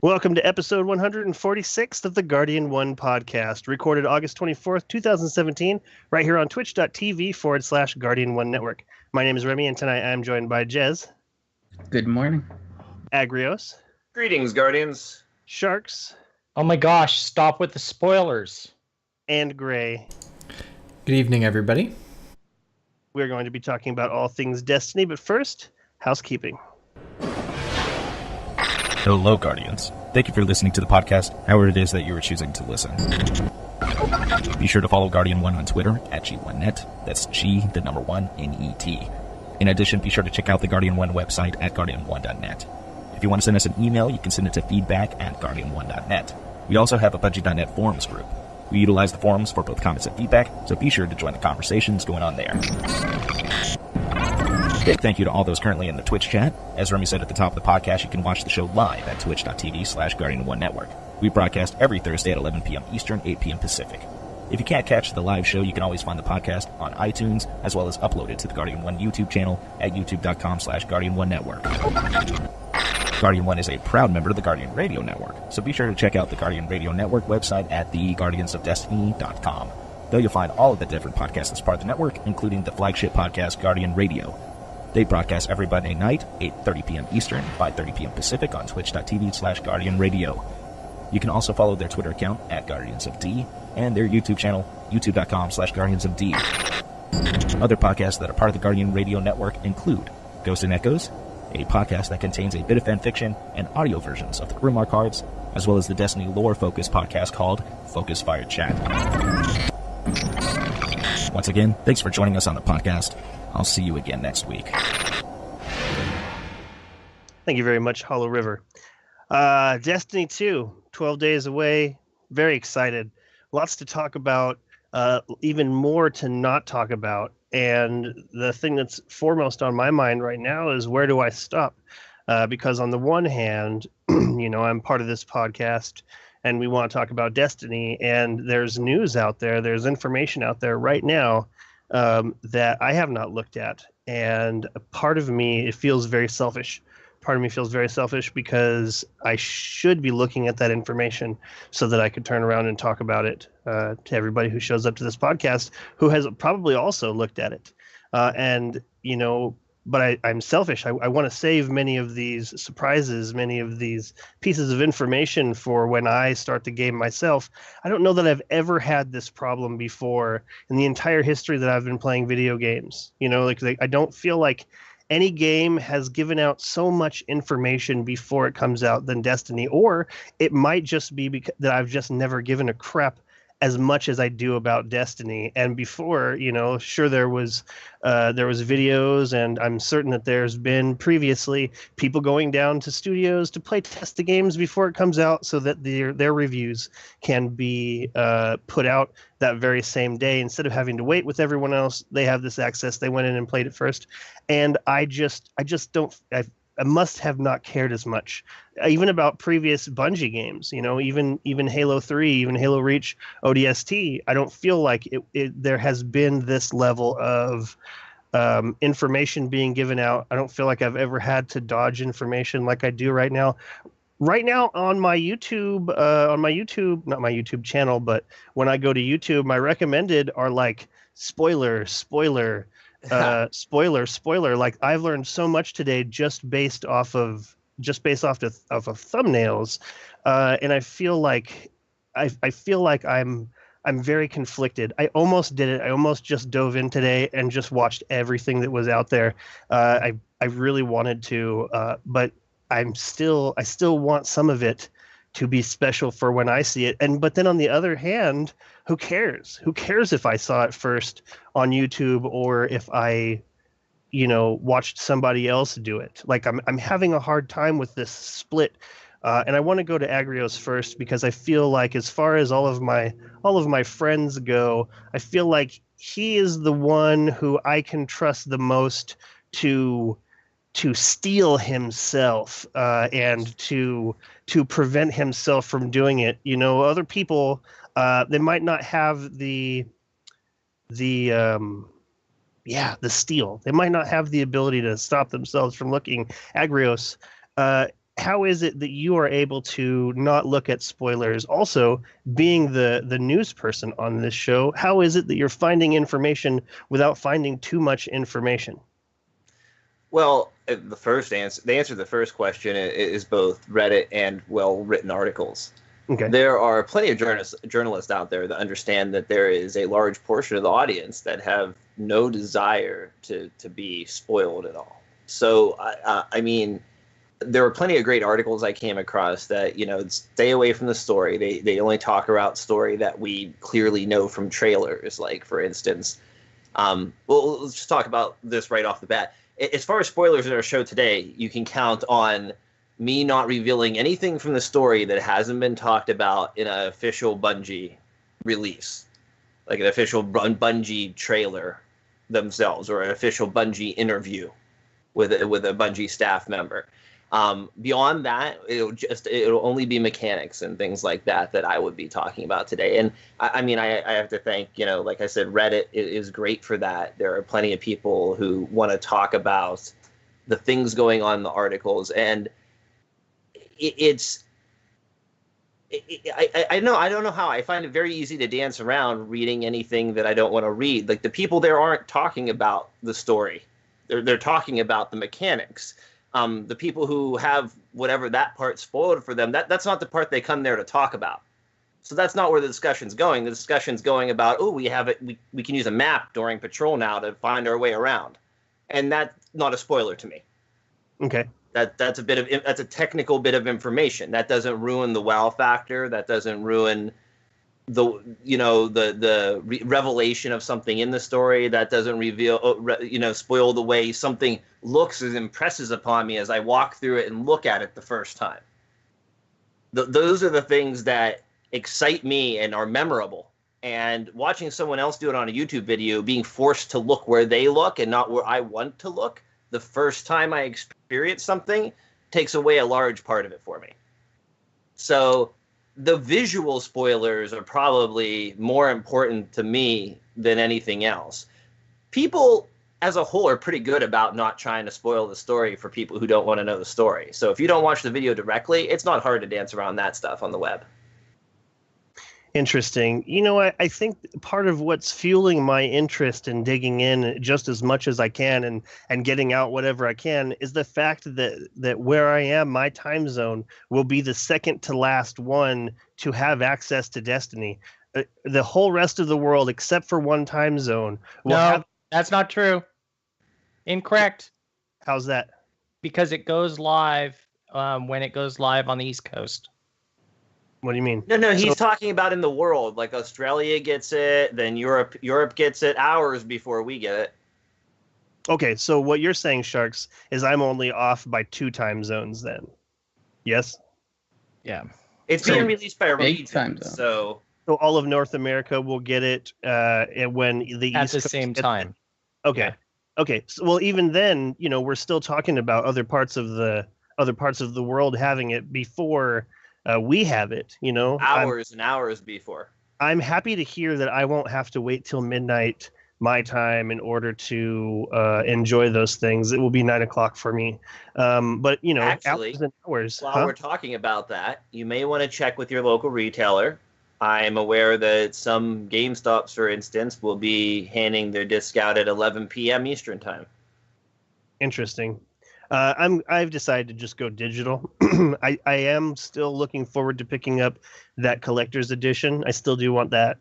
Welcome to episode 146 of the Guardian 1 podcast, recorded August 24th, 2017, right here on twitch.tv/Guardian 1 Network. My name is Remy, and tonight I'm joined by Jez. Good morning. Agrios. Greetings, Guardians. Sharks. Oh my gosh, stop with the spoilers. And Gray. Good evening, everybody. We're going to be talking about all things Destiny, but first, housekeeping. Hello, Guardians. Thank you for listening to the podcast, however it is that you are choosing to listen. Be sure to follow Guardian 1 on Twitter at G1net. That's G1NET. In addition, be sure to check out the Guardian 1 website at guardian1.net. If you want to send us an email, you can send it to feedback@guardian1.net. We also have a Bungie.net forums group. We utilize the forums for both comments and feedback, so be sure to join the conversations going on there. Big thank you to all those currently in the Twitch chat. As Remy said at the top of the podcast, you can watch the show live at twitch.tv/Guardian1 Network. We broadcast every Thursday at 11 p.m. Eastern, 8 p.m. Pacific. If you can't catch the live show, you can always find the podcast on iTunes, as well as upload it to the Guardian 1 YouTube channel at youtube.com/Guardian1 Network. Guardian 1 is a proud member of the Guardian Radio Network, so be sure to check out the Guardian Radio Network website at theguardiansofdestiny.com. There you'll find all of the different podcasts as part of the network, including the flagship podcast Guardian Radio. They broadcast every Monday night, 8:30 p.m. Eastern, 5:30 p.m. Pacific on twitch.tv/Guardian Radio. You can also follow their Twitter account at Guardians of D and their YouTube channel, youtube.com/Guardians of D. Other podcasts that are part of the Guardian Radio Network include Ghosts and Echoes, a podcast that contains a bit of fan fiction and audio versions of the Grimoire cards, as well as the Destiny lore-focused podcast called Focus Fire Chat. Once again, thanks for joining us on the podcast. I'll see you again next week. Thank you very much, Hollow River. Destiny 2, 12 days away. Very excited. Lots to talk about, even more to not talk about. And the thing that's foremost on my mind right now is, where do I stop? Because on the one hand, I'm part of this podcast and we want to talk about Destiny, and there's news out there, there's information out there right now that I have not looked at. And a part of me, it feels very selfish. Part of me feels very selfish because I should be looking at that information so that I could turn around and talk about it to everybody who shows up to this podcast who has probably also looked at it. But I'm selfish. I want to save many of these surprises, many of these pieces of information for when I start the game myself. I don't know that I've ever had this problem before in the entire history that I've been playing video games. I don't feel like any game has given out so much information before it comes out than Destiny, or it might just be because that I've just never given a crap as much as I do about Destiny. And before, sure, there was videos, and I'm certain that there's been previously people going down to studios to play test the games before it comes out so that their reviews can be put out that very same day. Instead of having to wait with everyone else, they have this access. They went in and played it first. And I just don't, I must have not cared as much, even about previous Bungie games, even Halo 3, even Halo Reach, ODST. I don't feel like there has been this level of information being given out. I don't feel like I've ever had to dodge information like I do right now. Right now on my YouTube, not my YouTube channel, but when I go to YouTube, my recommended are like spoiler, like I've learned so much today just based off of thumbnails, and I feel like I'm very conflicted. I almost did it. I almost just dove in today and just watched everything that was out there. I really wanted to, but I still want some of it to be special for when I see it. But then on the other hand, who cares? Who cares if I saw it first on YouTube or if I, watched somebody else do it? Like I'm having a hard time with this split. And I want to go to Agrios first because I feel like, as far as all of my friends go, I feel like he is the one who I can trust the most to steal himself and to prevent himself from doing it. Other people, they might not have the steal. They might not have the ability to stop themselves from looking. Agrios, how is it that you are able to not look at spoilers? Also, being the news person on this show, how is it that you're finding information without finding too much information? Well, the answer to the first question is both Reddit and well-written articles. Okay. There are plenty of journalists out there that understand that there is a large portion of the audience that have no desire to be spoiled at all. So, I mean, there were plenty of great articles I came across that, stay away from the story. They only talk about story that we clearly know from trailers. Like, for instance, well, let's just talk about this right off the bat. As far as spoilers in our show today, you can count on me not revealing anything from the story that hasn't been talked about in an official Bungie release, like an official Bungie trailer themselves, or an official Bungie interview with a Bungie staff member. Beyond that, it'll only be mechanics and things like that I would be talking about today. And I mean, I have to thank, like I said, Reddit is great for that. There are plenty of people who want to talk about the things going on in the articles, and I don't know how. I find it very easy to dance around reading anything that I don't want to read. Like, the people there aren't talking about the story. They're talking about the mechanics. The people who have whatever that part spoiled for them, that's not the part they come there to talk about. So that's not where the discussion's going. The discussion's going about, we can use a map during patrol now to find our way around. And that's not a spoiler to me. Okay. That's a technical bit of information. That doesn't ruin the wow factor. That doesn't ruin the revelation of something in the story. That doesn't spoil the way something looks and impresses upon me as I walk through it and look at it the first time. Those are the things that excite me and are memorable. And watching someone else do it on a YouTube video, being forced to look where they look and not where I want to look the first time I experience something, takes away a large part of it for me. So the visual spoilers are probably more important to me than anything else. People as a whole are pretty good about not trying to spoil the story for people who don't want to know the story. So if you don't watch the video directly, it's not hard to dance around that stuff on the web. Interesting. I think part of what's fueling my interest in digging in just as much as I can and getting out whatever I can is the fact that where I am, my time zone will be the second to last one to have access to Destiny. The whole rest of the world, except for one time zone, will have... That's not true. Incorrect. How's that? Because it goes live when it goes live on the East Coast. What do you mean? No, he's talking about in the world. Like, Australia gets it, then Europe gets it hours before we get it. Okay, so what you're saying, Sharks, is I'm only off by 2 time zones then. Yes? Yeah. It's being released by a region, time zone. so all of North America will get it when the At East the Coast same gets time. it. Okay. Yeah. Okay. So, well, even then, we're still talking about other parts of the world having it before we have it. hours and hours before. I'm happy to hear that I won't have to wait till midnight my time in order to enjoy those things. It will be 9 o'clock for me. But Actually, hours and hours. While we're talking about that, you may want to check with your local retailer. I'm aware that some GameStops, for instance, will be handing their disc out at 11 p.m. Eastern time. Interesting. I've decided to just go digital. I am still looking forward to picking up that collector's edition. I still do want that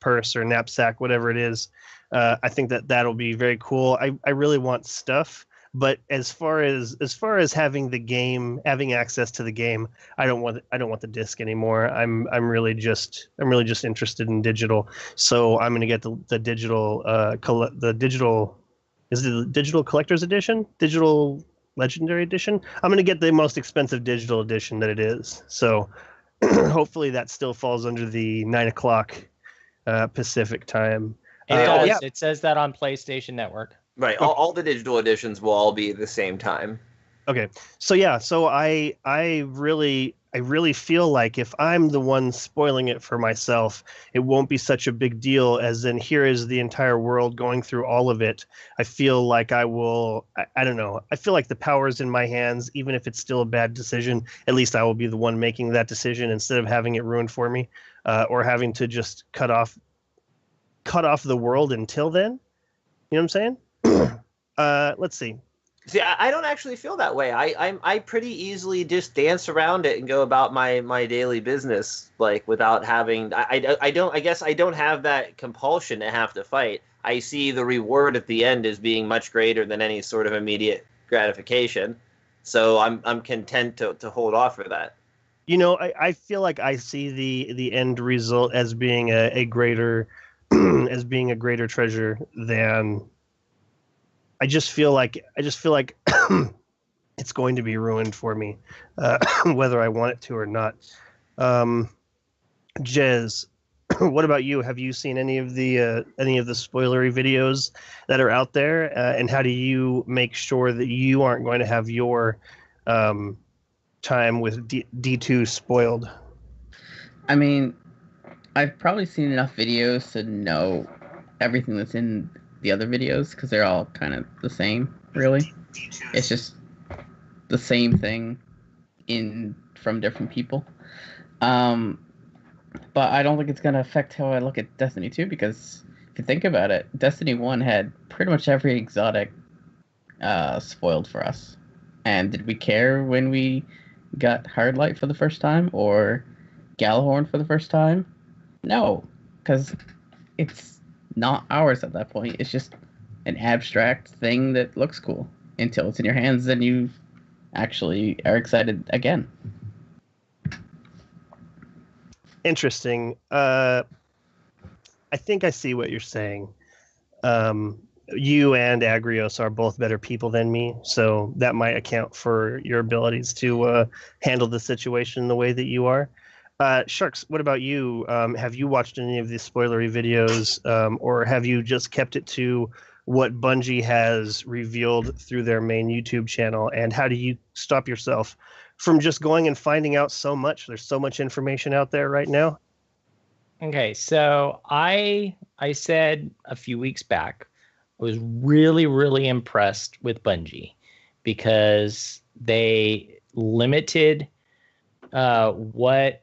purse or knapsack, whatever it is. I think that'll be very cool. I really want stuff, but as far as having the game, having access to the game, I don't want the disc anymore. I'm really just interested in digital. So I'm going to get the digital Is it the digital collector's edition? Digital legendary edition? I'm going to get the most expensive digital edition that it is. So hopefully that still falls under the 9 o'clock Pacific time. It does. Yeah. It says that on PlayStation Network. Right. All the digital editions will all be at the same time. Okay. So yeah, I I really feel like if I'm the one spoiling it for myself, it won't be such a big deal as in here is the entire world going through all of it. I feel like I don't know. I feel like the power is in my hands, even if it's still a bad decision. At least I will be the one making that decision instead of having it ruined for me, or having to just cut off the world until then. You know what I'm saying? Let's see. See, I don't actually feel that way. I pretty easily just dance around it and go about my daily business, like without having. I guess I don't have that compulsion to have to fight. I see the reward at the end as being much greater than any sort of immediate gratification, so I'm content to hold off for that. You know, I feel like I see the end result as being a greater as being a greater treasure than. I just feel like it's going to be ruined for me, whether I want it to or not. Jez, what about you? Have you seen any of the spoilery videos that are out there? And how do you make sure that you aren't going to have your time with D2 spoiled? I mean, I've probably seen enough videos to know everything that's in the other videos because they're all kind of the same, really. It's just the same thing from different people. But I don't think it's going to affect how I look at Destiny 2 because if you think about it, Destiny 1 had pretty much every exotic spoiled for us. And did we care when we got Hardlight for the first time or Galahorn for the first time? No, because it's not ours at that point. It's just an abstract thing that looks cool until it's in your hands and you actually are excited again. Interesting. I think I see what you're saying. You and Agrios are both better people than me, so that might account for your abilities to handle the situation the way that you are. Sharks, what about you? Have you watched any of these spoilery videos, or have you just kept it to what Bungie has revealed through their main YouTube channel? And how do you stop yourself from just going and finding out so much? There's so much information out there right now. Okay, so I said a few weeks back, I was really, really impressed with Bungie because they limited what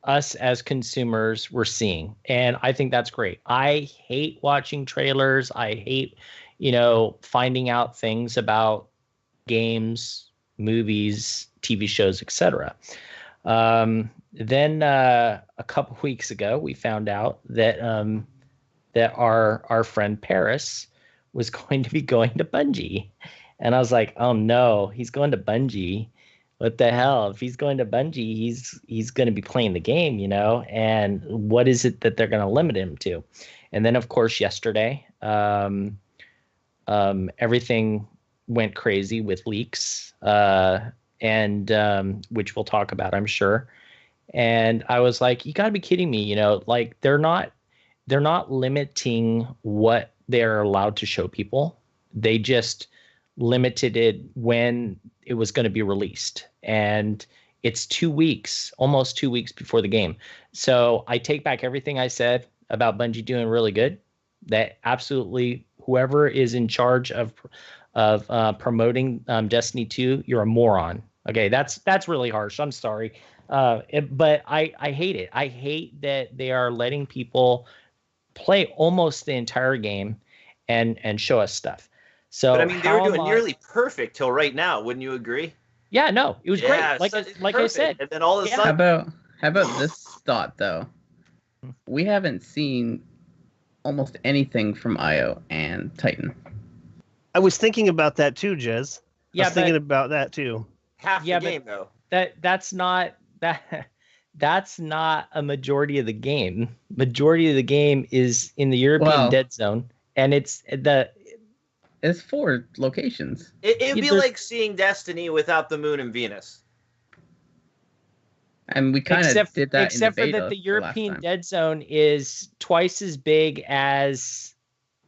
us as consumers were seeing. And I think that's great. I hate watching trailers. I hate, finding out things about games, movies, TV shows, etc. Then a couple weeks ago, we found out that that our friend Paris was going to be going to Bungie. And I was like, oh no, he's going to Bungie. What the hell? If he's going to Bungie, he's going to be playing the game, and what is it that they're going to limit him to? And then, of course, yesterday, everything went crazy with leaks, and which we'll talk about, I'm sure. And I was like, you got to be kidding me, like they're not limiting what they're allowed to show people. They just limited it when it was going to be released, and it's 2 weeks, almost 2 weeks before the game. So I take back everything I said about Bungie doing really good. That absolutely, whoever is in charge of promoting Destiny 2, you're a moron. Okay, that's really harsh. I'm sorry, but I hate it. I hate that they are letting people play almost the entire game and show us stuff. So, but I mean, they were doing nearly perfect till right now. Wouldn't you agree? Yeah, no, it was great. Like I said, and then all of a sudden, how about this thought though? We haven't seen almost anything from IO and Titan. I was thinking about that too, Jez. Yeah, I was thinking about that too. Half the game though. That's not a majority of the game. Majority of the game is in the European Dead Zone, and it's 4 locations. It'd be like seeing Destiny without the Moon and Venus. And we kind of did that except in the beta for that the European Dead Zone is twice as big as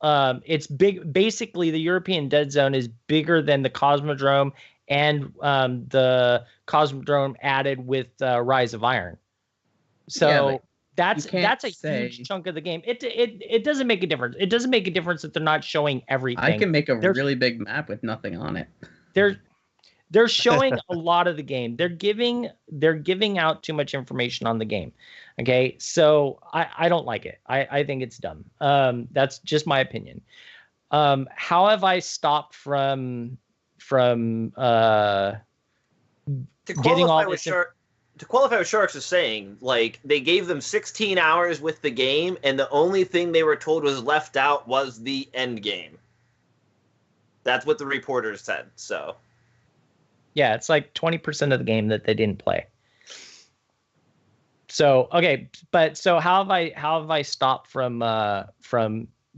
it's big. Basically, the European Dead Zone is bigger than the Cosmodrome and the Cosmodrome added with Rise of Iron. So that's a huge chunk of the game. It doesn't make a difference. It doesn't make a difference that they're not showing everything. I can make a really big map with nothing on it. They're showing a lot of the game. They're giving out too much information on the game. Okay, so I don't like it. I think it's dumb. That's just my opinion. How have I stopped from getting all this? To qualify what Sharks is saying, like, they gave them 16 hours with the game, and the only thing they were told was left out was the end game. That's what the reporters said. So, yeah, it's like 20% of the game that they didn't play. So, okay, but so how have I stopped from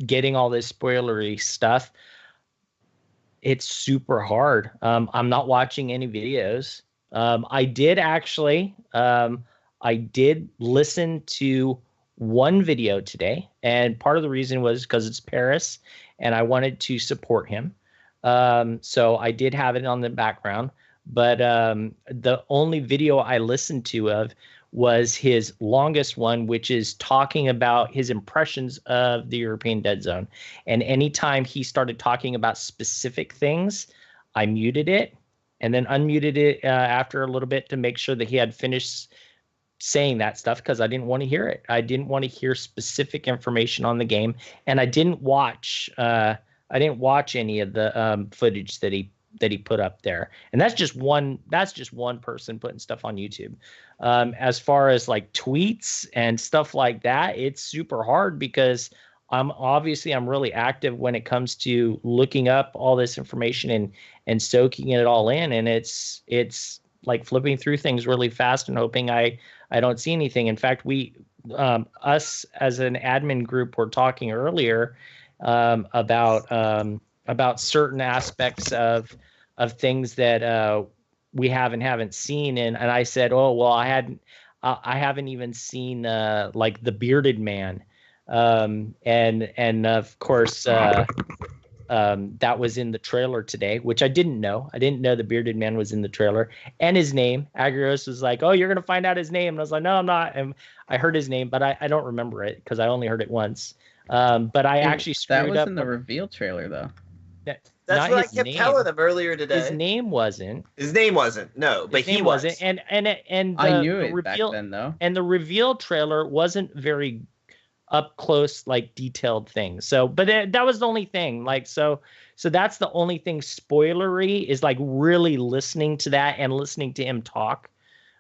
getting all this spoilery stuff? It's super hard. I'm not watching any videos. I did listen to one video today, and part of the reason was because it's Paris and I wanted to support him. So I did have it on the background, but the only video I listened to was his longest one, which is talking about his impressions of the European Dead Zone. And anytime he started talking about specific things, I muted it and then unmuted it after a little bit to make sure that he had finished saying that stuff, because I didn't want to hear it. I didn't want to hear specific information on the game, and I didn't watch any of the footage that he put up there. And that's just one person putting stuff on YouTube. As far as like tweets and stuff like that, it's super hard because I'm really active when it comes to looking up all this information and soaking it all in. And it's like flipping through things really fast and hoping I don't see anything. In fact, us as an admin group were talking earlier about certain aspects of things that we haven't seen. And I said, oh, well, I haven't even seen like the bearded man. And of course, that was in the trailer today, which I didn't know. I didn't know the bearded man was in the trailer, and his name. Agrios was like, "Oh, you're gonna find out his name," and I was like, "No, I'm not." And I heard his name, but I don't remember it because I only heard it once. But I actually screwed up. That was in the reveal trailer, though. That's what I kept telling them earlier today. His name wasn't. No, but he wasn't. And I knew it back then, though. And the reveal trailer wasn't very up close, like detailed things. So, but that was the only thing. Like, so that's the only thing spoilery is, like really listening to that and listening to him talk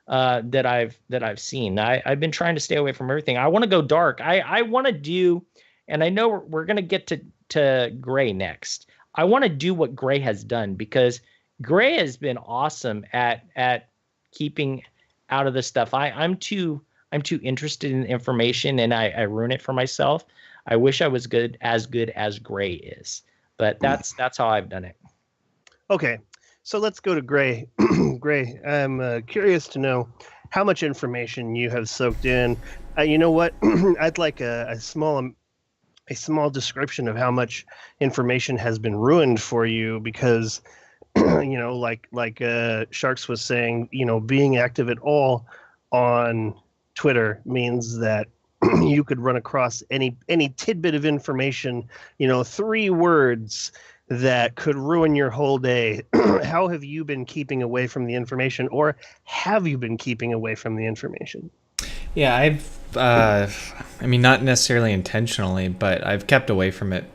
that I've seen. I've been trying to stay away from everything. I want to go dark. I want to do, and I know we're gonna get to Gray next. I want to do what Gray has done, because Gray has been awesome at keeping out of this stuff. I'm too interested in information, and I ruin it for myself. I wish I was as good as Gray is, but that's how I've done it. Okay, so let's go to Gray. Gray, I'm curious to know how much information you have soaked in. You know what? I'd like a small description of how much information has been ruined for you, because like Sharks was saying, being active at all on Twitter means that you could run across any tidbit of information, 3 words that could ruin your whole day. How have you been keeping away from the information, or have you been keeping away from the information? Yeah, I've, not necessarily intentionally, but I've kept away from it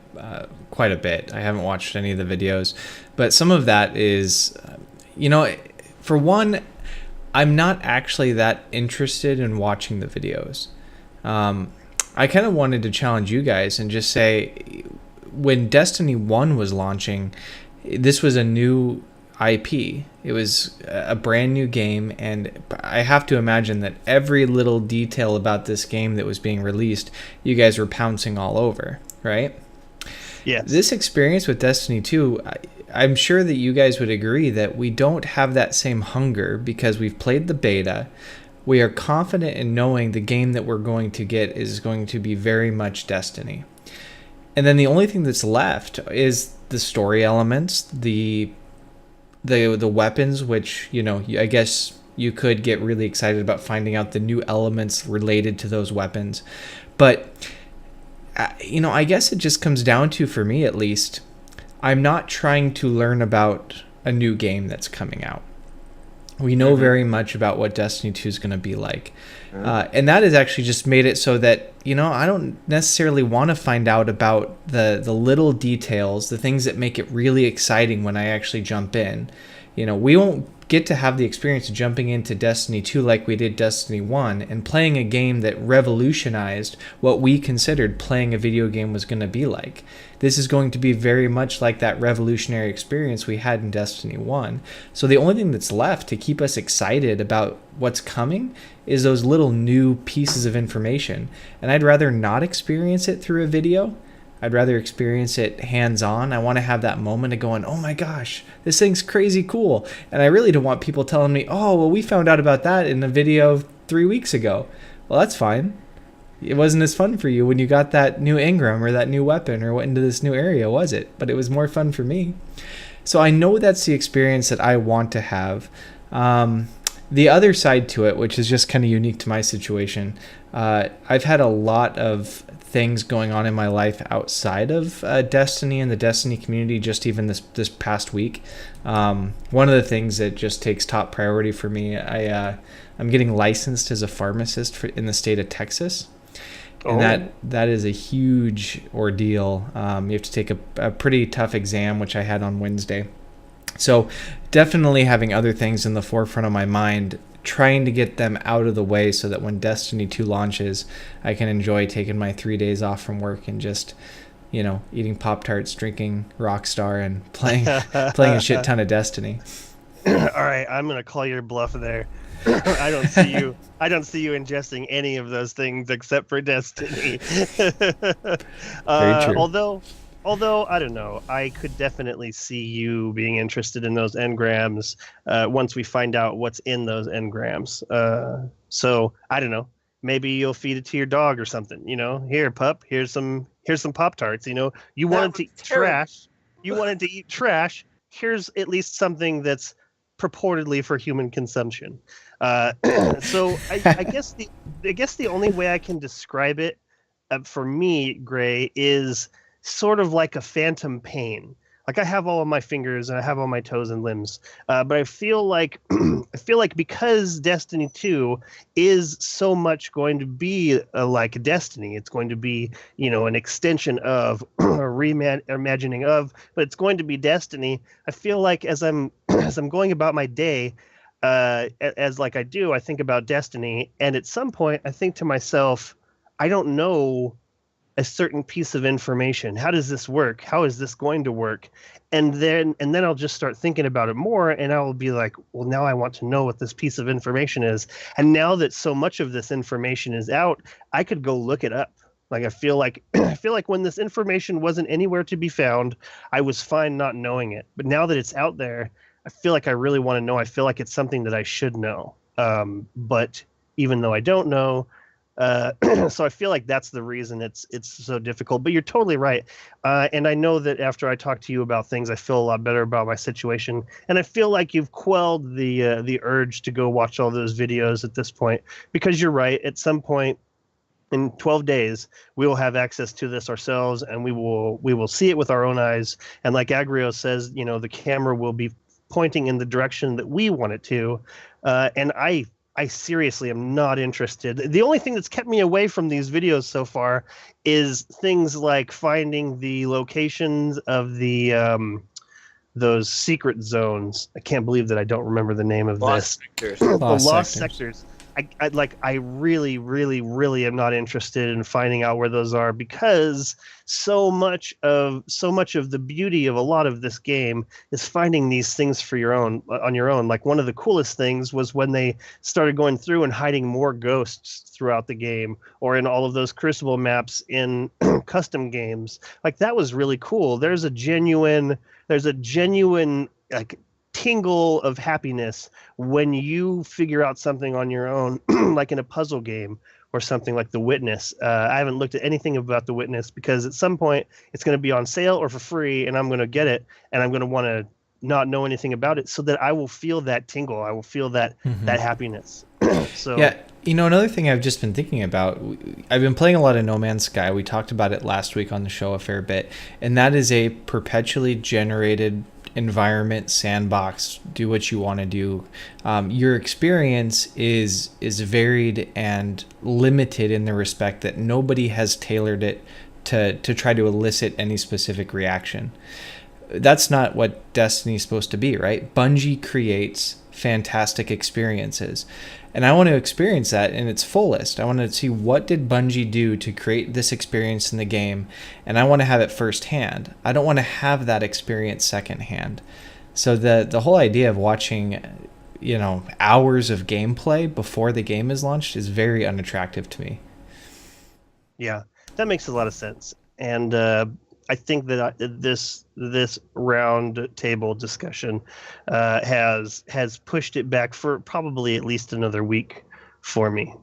quite a bit. I haven't watched any of the videos, but some of that is, for one, I'm not actually that interested in watching the videos. I kind of wanted to challenge you guys and just say, when Destiny 1 was launching, this was a new IP. It was a brand new game, and I have to imagine that every little detail about this game that was being released, you guys were pouncing all over, right? Yes. This experience with Destiny 2, I'm sure that you guys would agree that we don't have that same hunger, because we've played the beta. We are confident in knowing the game that we're going to get is going to be very much Destiny. And then the only thing that's left is the story elements, the the weapons, which, you know, I guess you could get really excited about finding out the new elements related to those weapons. But, you know, I guess it just comes down to, for me at least, I'm not trying to learn about a new game that's coming out. We know very much about what Destiny 2 is going to be like. And that has actually just made it so that, you know, I don't necessarily want to find out about the little details, the things that make it really exciting when I actually jump in. You know, we won't get to have the experience of jumping into Destiny 2 like we did Destiny 1 and playing a game that revolutionized what we considered playing a video game was going to be like. This is going to be very much like that revolutionary experience we had in Destiny 1. So the only thing that's left to keep us excited about what's coming is those little new pieces of information. And I'd rather not experience it through a video. I'd rather experience it hands-on. I want to have that moment of going, oh my gosh, this thing's crazy cool. And I really don't want people telling me, oh, well, we found out about that in a video 3 weeks ago. Well, that's fine. It wasn't as fun for you when you got that new engram or that new weapon or went into this new area, was it? But it was more fun for me. So I know that's the experience that I want to have. The other side to it, which is just kind of unique to my situation, I've had a lot of things going on in my life outside of Destiny and the Destiny community just even this past week. One of the things that just takes top priority for me, I'm getting licensed as a pharmacist in the state of Texas. And that is a huge ordeal. You have to take a pretty tough exam, which I had on Wednesday. So definitely having other things in the forefront of my mind, trying to get them out of the way so that when Destiny 2 launches, I can enjoy taking my 3 days off from work and just, you know, eating Pop-Tarts, drinking Rockstar, and playing a shit ton of Destiny. All right, I'm going to call your bluff there. I don't see you ingesting any of those things except for Destiny. Very true. Although I don't know, I could definitely see you being interested in those engrams once we find out what's in those engrams. So I don't know. Maybe you'll feed it to your dog or something. You know, here, pup. Here's some Pop-Tarts. You know, you wanted to eat trash. You wanted to eat trash. Here's at least something that's purportedly for human consumption. So I guess the only way I can describe it for me, Gray, is sort of like a phantom pain. Like I have all of my fingers and I have all my toes and limbs, but I feel like because Destiny 2 is so much going to be like Destiny, it's going to be, you know, an extension of a reimagining of, but it's going to be Destiny. I feel like as I'm going about my day, as like I do, I think about Destiny, and at some point I think to myself, I don't know a certain piece of information. How does this work? How is this going to work? And then I'll just start thinking about it more, and I'll be like, well, now I want to know what this piece of information is. And now that so much of this information is out, I could go look it up. Like I feel like when this information wasn't anywhere to be found, I was fine not knowing it. But now that it's out there, I feel like I really want to know. I feel like it's something that I should know. But even though I don't know, so I feel like that's the reason it's so difficult. But you're totally right. And I know that after I talk to you about things, I feel a lot better about my situation. And I feel like you've quelled the urge to go watch all those videos at this point, because you're right. At some point in 12 days, we will have access to this ourselves, and we will see it with our own eyes. And like Agrios says, you know, the camera will be pointing in the direction that we want it to. And I seriously am not interested. The only thing that's kept me away from these videos so far is things like finding the locations of the those secret zones. I can't believe that I don't remember the name of Lost this. sectors. The lost sectors. I really, really, really am not interested in finding out where those are, because so much of the beauty of a lot of this game is finding these things on your own. Like one of the coolest things was when they started going through and hiding more ghosts throughout the game, or in all of those Crucible maps in custom games. Like that was really cool. There's a genuine like tingle of happiness when you figure out something on your own, like in a puzzle game or something like The Witness. I haven't looked at anything about The Witness because at some point it's going to be on sale or for free, and I'm going to get it, and I'm going to want to not know anything about it, so that I will feel that tingle. I will feel that that happiness. So yeah, another thing I've just been thinking about, I've been playing a lot of No Man's Sky. We talked about it last week on the show a fair bit, and that is a perpetually generated environment, sandbox, do what you want to do. Your experience is varied and limited in the respect that nobody has tailored it to try to elicit any specific reaction. That's not what Destiny's supposed to be, right? Bungie creates fantastic experiences, and I want to experience that in its fullest. I want to see, what did Bungie do to create this experience in the game, and I want to have it firsthand. I don't want to have that experience secondhand. So the whole idea of watching hours of gameplay before the game is launched is very unattractive to me. Yeah, that makes a lot of sense. And I think that this round table discussion has pushed it back for probably at least another week for me.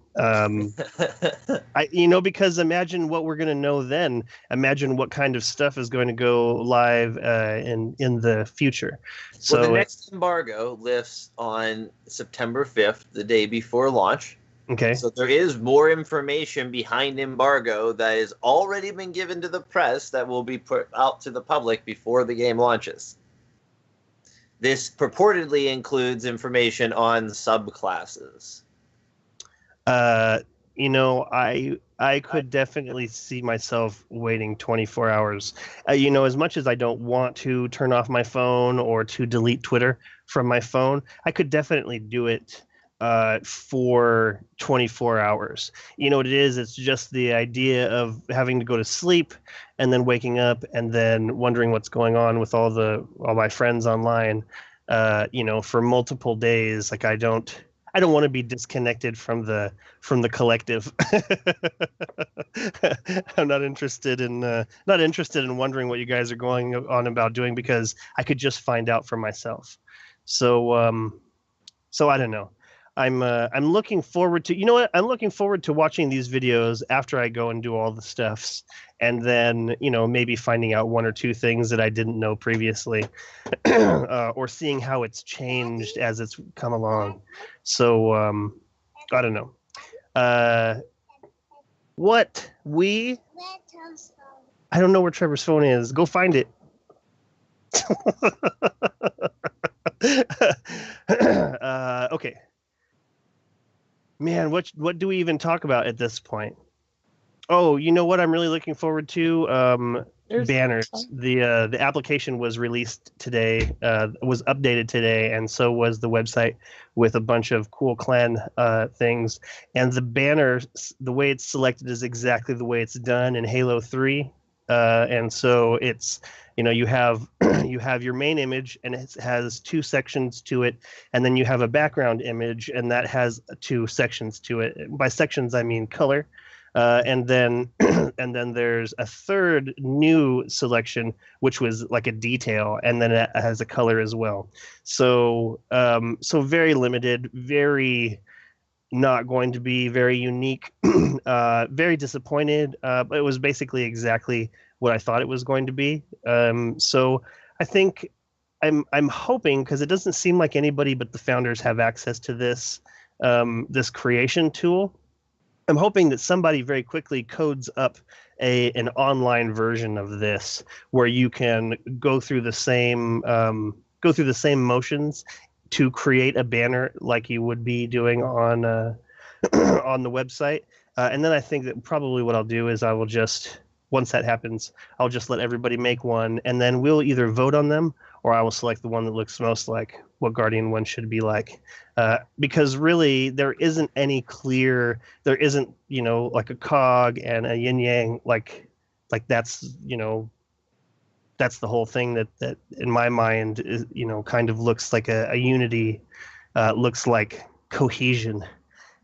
Because imagine what we're going to know then. Imagine what kind of stuff is going to go live in the future. So the next embargo lifts on September 5th, the day before launch. Okay. So there is more information behind embargo that has already been given to the press that will be put out to the public before the game launches. This purportedly includes information on subclasses. I could definitely see myself waiting 24 hours. As much as I don't want to turn off my phone or to delete Twitter from my phone, I could definitely do it for 24 hours. You know what it is? It's just the idea of having to go to sleep and then waking up and then wondering what's going on with all my friends online, for multiple days. Like I don't want to be disconnected from the collective. I'm not interested in wondering what you guys are going on about doing, because I could just find out for myself. So I don't know. I'm looking forward to, I'm looking forward to watching these videos after I go and do all the stuffs, and then, maybe finding out one or two things that I didn't know previously, or seeing how it's changed as it's come along. So, I don't know. I don't know where Trevor's phone is. Go find it. Okay. Man, what do we even talk about at this point? Oh, you know what I'm really looking forward to? Banners. The application was released today, was updated today, and so was the website with a bunch of cool clan things. And the banner, the way it's selected is exactly the way it's done in Halo 3. And so it's, you have your main image, and it has two sections to it, and then you have a background image, and that has two sections to it. By sections, I mean color. And then there's a third new selection, which was like a detail, and then it has a color as well. So very limited, very not going to be very unique. Very disappointed, but it was basically exactly what I thought it was going to be. So I think I'm hoping, because it doesn't seem like anybody but the founders have access to this creation tool. I'm hoping that somebody very quickly codes up an online version of this, where you can go through the same motions to create a banner like you would be doing on on the website. And then I think that probably what I'll do is I will just, once that happens, I'll just let everybody make one, and then we'll either vote on them, or I will select the one that looks most like what Guardian 1 should be like. Because really, there isn't like a cog and a yin yang, like that's, that's the whole thing that in my mind is, kind of looks like a unity, looks like cohesion.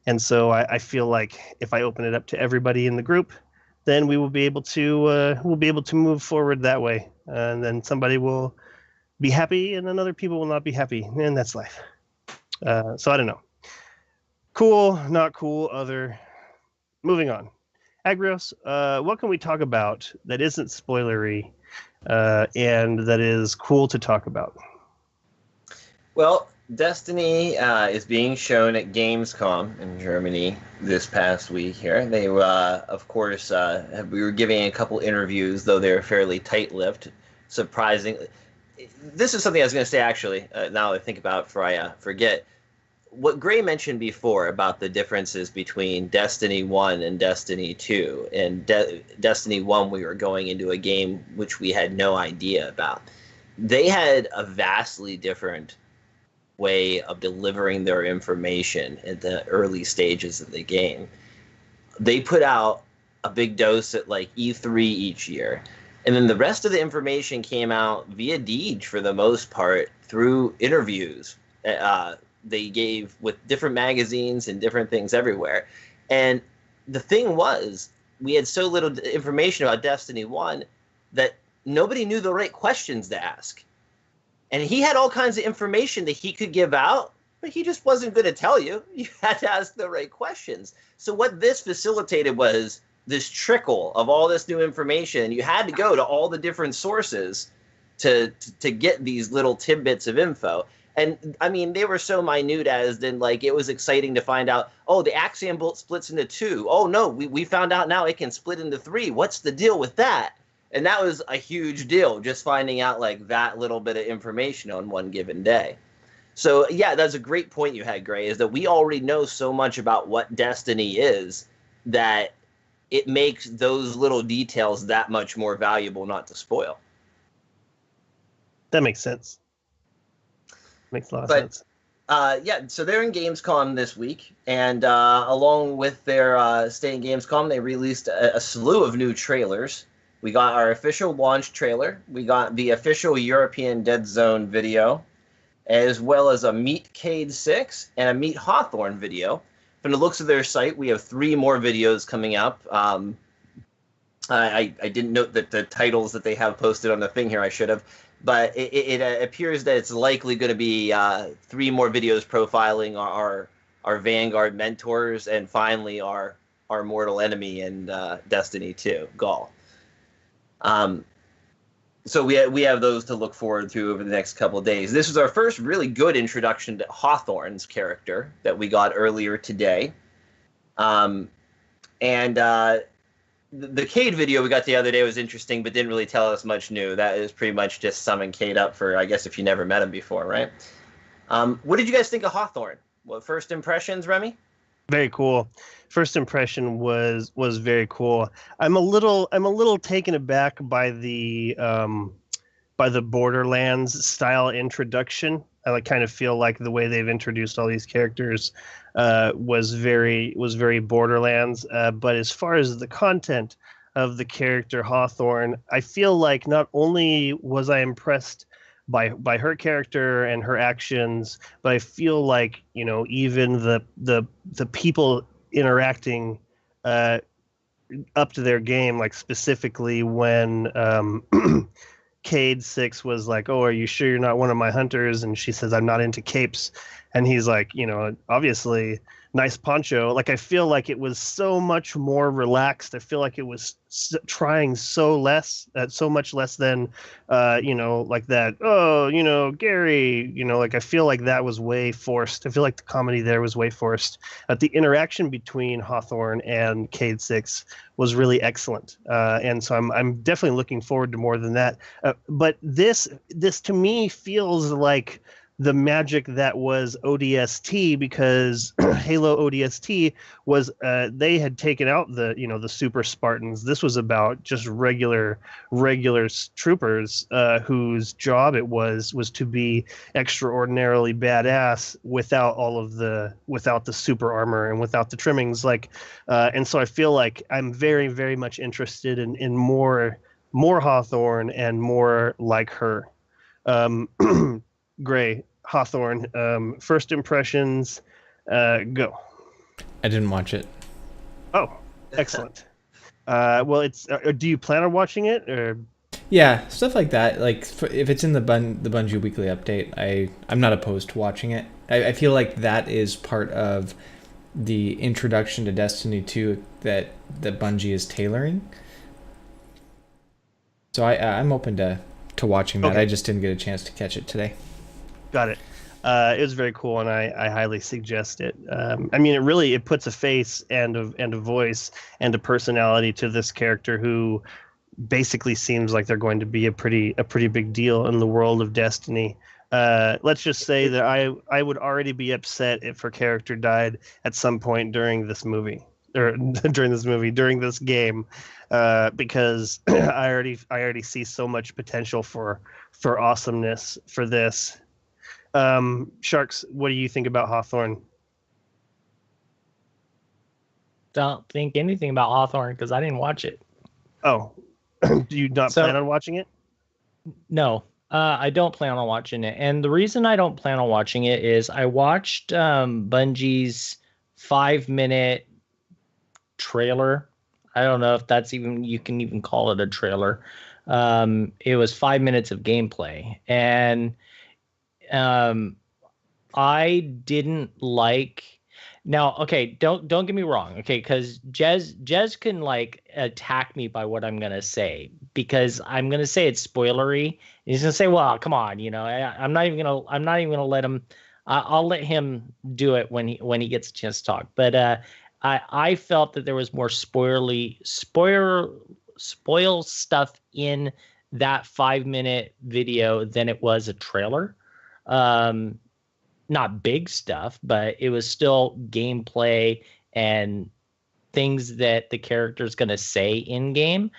And so I feel like if I open it up to everybody in the group, then we will be able to move forward that way. And then somebody will be happy, and then other people will not be happy, and that's life. So I don't know. Cool, not cool, other. Moving on. Agrios, what can we talk about that isn't spoilery, and that is cool to talk about? Well, Destiny is being shown at Gamescom in Germany this past week here. They, of course, we were giving a couple interviews, though they were fairly tight-lipped, surprisingly. This is something I was going to say, actually, now I think about it before I forget. What Gray mentioned before about the differences between Destiny 1 and Destiny 2. In Destiny 1, we were going into a game which we had no idea about. They had a vastly different way of delivering their information at the early stages of the game. They put out a big dose at like E3 each year. And then the rest of the information came out via Deej for the most part through interviews they gave with different magazines and different things everywhere. And the thing was, we had so little information about Destiny 1 that nobody knew the right questions to ask. And he had all kinds of information that he could give out, but he just wasn't going to tell you. You had to ask the right questions. So what this facilitated was this trickle of all this new information. You had to go to all the different sources to get these little tidbits of info. And I mean, they were so minute as in, like, it was exciting to find out, oh, the Axiom bolt splits into 2. Oh, no, we found out now it can split into 3. What's the deal with that? And that was a huge deal, just finding out, like, that little bit of information on one given day. So, yeah, that's a great point you had, Gray, is that we already know so much about what Destiny is that it makes those little details that much more valuable not to spoil. That makes sense. Makes a lot of sense. Yeah, so they're in Gamescom this week, and along with their stay in Gamescom, they released a slew of new trailers. We got our official launch trailer. We got the official European Dead Zone video, as well as a Meet Cade 6 and a Meet Hawthorne video. From the looks of their site, we have 3 more videos coming up. I didn't note that the titles that they have posted on the thing here. I should have. But it appears that it's likely going to be 3 more videos profiling our Vanguard mentors, and finally our mortal enemy in Destiny 2, Gaul. So we have those to look forward to over the next couple of days. This was our first really good introduction to Hawthorne's character that we got earlier today. The Cade video we got the other day was interesting, but didn't really tell us much new. That is pretty much just summing Cade up for, I guess, if you never met him before, right? What did you guys think of Hawthorne? What first impressions, Remy? Very cool. First impression was very cool. I'm a little taken aback by the Borderlands style introduction. I kind of feel like the way they've introduced all these characters was very Borderlands. But as far as the content of the character Hawthorne, I feel like not only was I impressed by her character and her actions, but I feel like, you know, even the people interacting up to their game, like specifically when Cade 6 was like, "Oh, are you sure you're not one of my hunters?" And she says, "I'm not into capes." And he's like, you know, obviously, nice poncho. Like, I feel like it was so much more relaxed. I feel like it was trying so much less than, you know, like that. Oh, you know, Gary, you know, like, I feel like that was way forced. I feel like the comedy there was way forced. The interaction between Hawthorne and Cade 6 was really excellent. And so I'm definitely looking forward to more than that. But this to me feels like the magic that was ODST, because Halo ODST was they had taken out the super Spartans. This was about just regular troopers whose job it was to be extraordinarily badass without the super armor and without the trimmings. And so I feel like I'm very, very much interested in more Hawthorne and more like her. Gray, Hawthorne, first impressions, go. I didn't watch it. Oh, excellent. Well, it's. Do you plan on watching it, or? Yeah, stuff like that. Like, if it's in the Bungie weekly update, I'm not opposed to watching it. I feel like that is part of the introduction to Destiny 2 that Bungie is tailoring. So I'm open to watching that. Okay. I just didn't get a chance to catch it today. Got it. It was very cool, and I highly suggest it. I mean, it puts a face and a voice and a personality to this character who basically seems like they're going to be a pretty big deal in the world of Destiny. Let's just say that I would already be upset if her character died at some point during this movie or during this game, because I already see so much potential for awesomeness for this. Sharks, what do you think about Hawthorne? Don't think anything about Hawthorne because I didn't watch it. Oh, do you not plan on watching it? No, I don't plan on watching it. And the reason I don't plan on watching it is I watched Bungie's 5-minute trailer. I don't know if that's you can even call it a trailer. It was 5 minutes of gameplay. And I didn't like. Now, okay, don't get me wrong, okay, because Jez can like attack me by what I'm gonna say because I'm gonna say it's spoilery. He's gonna say, "Well, come on, I'm not even gonna let him. I'll let him do it when he gets a chance to talk." But I felt that there was more spoil stuff in that 5-minute video than it was a trailer. Not big stuff, but it was still gameplay and things that the character's going to say in game.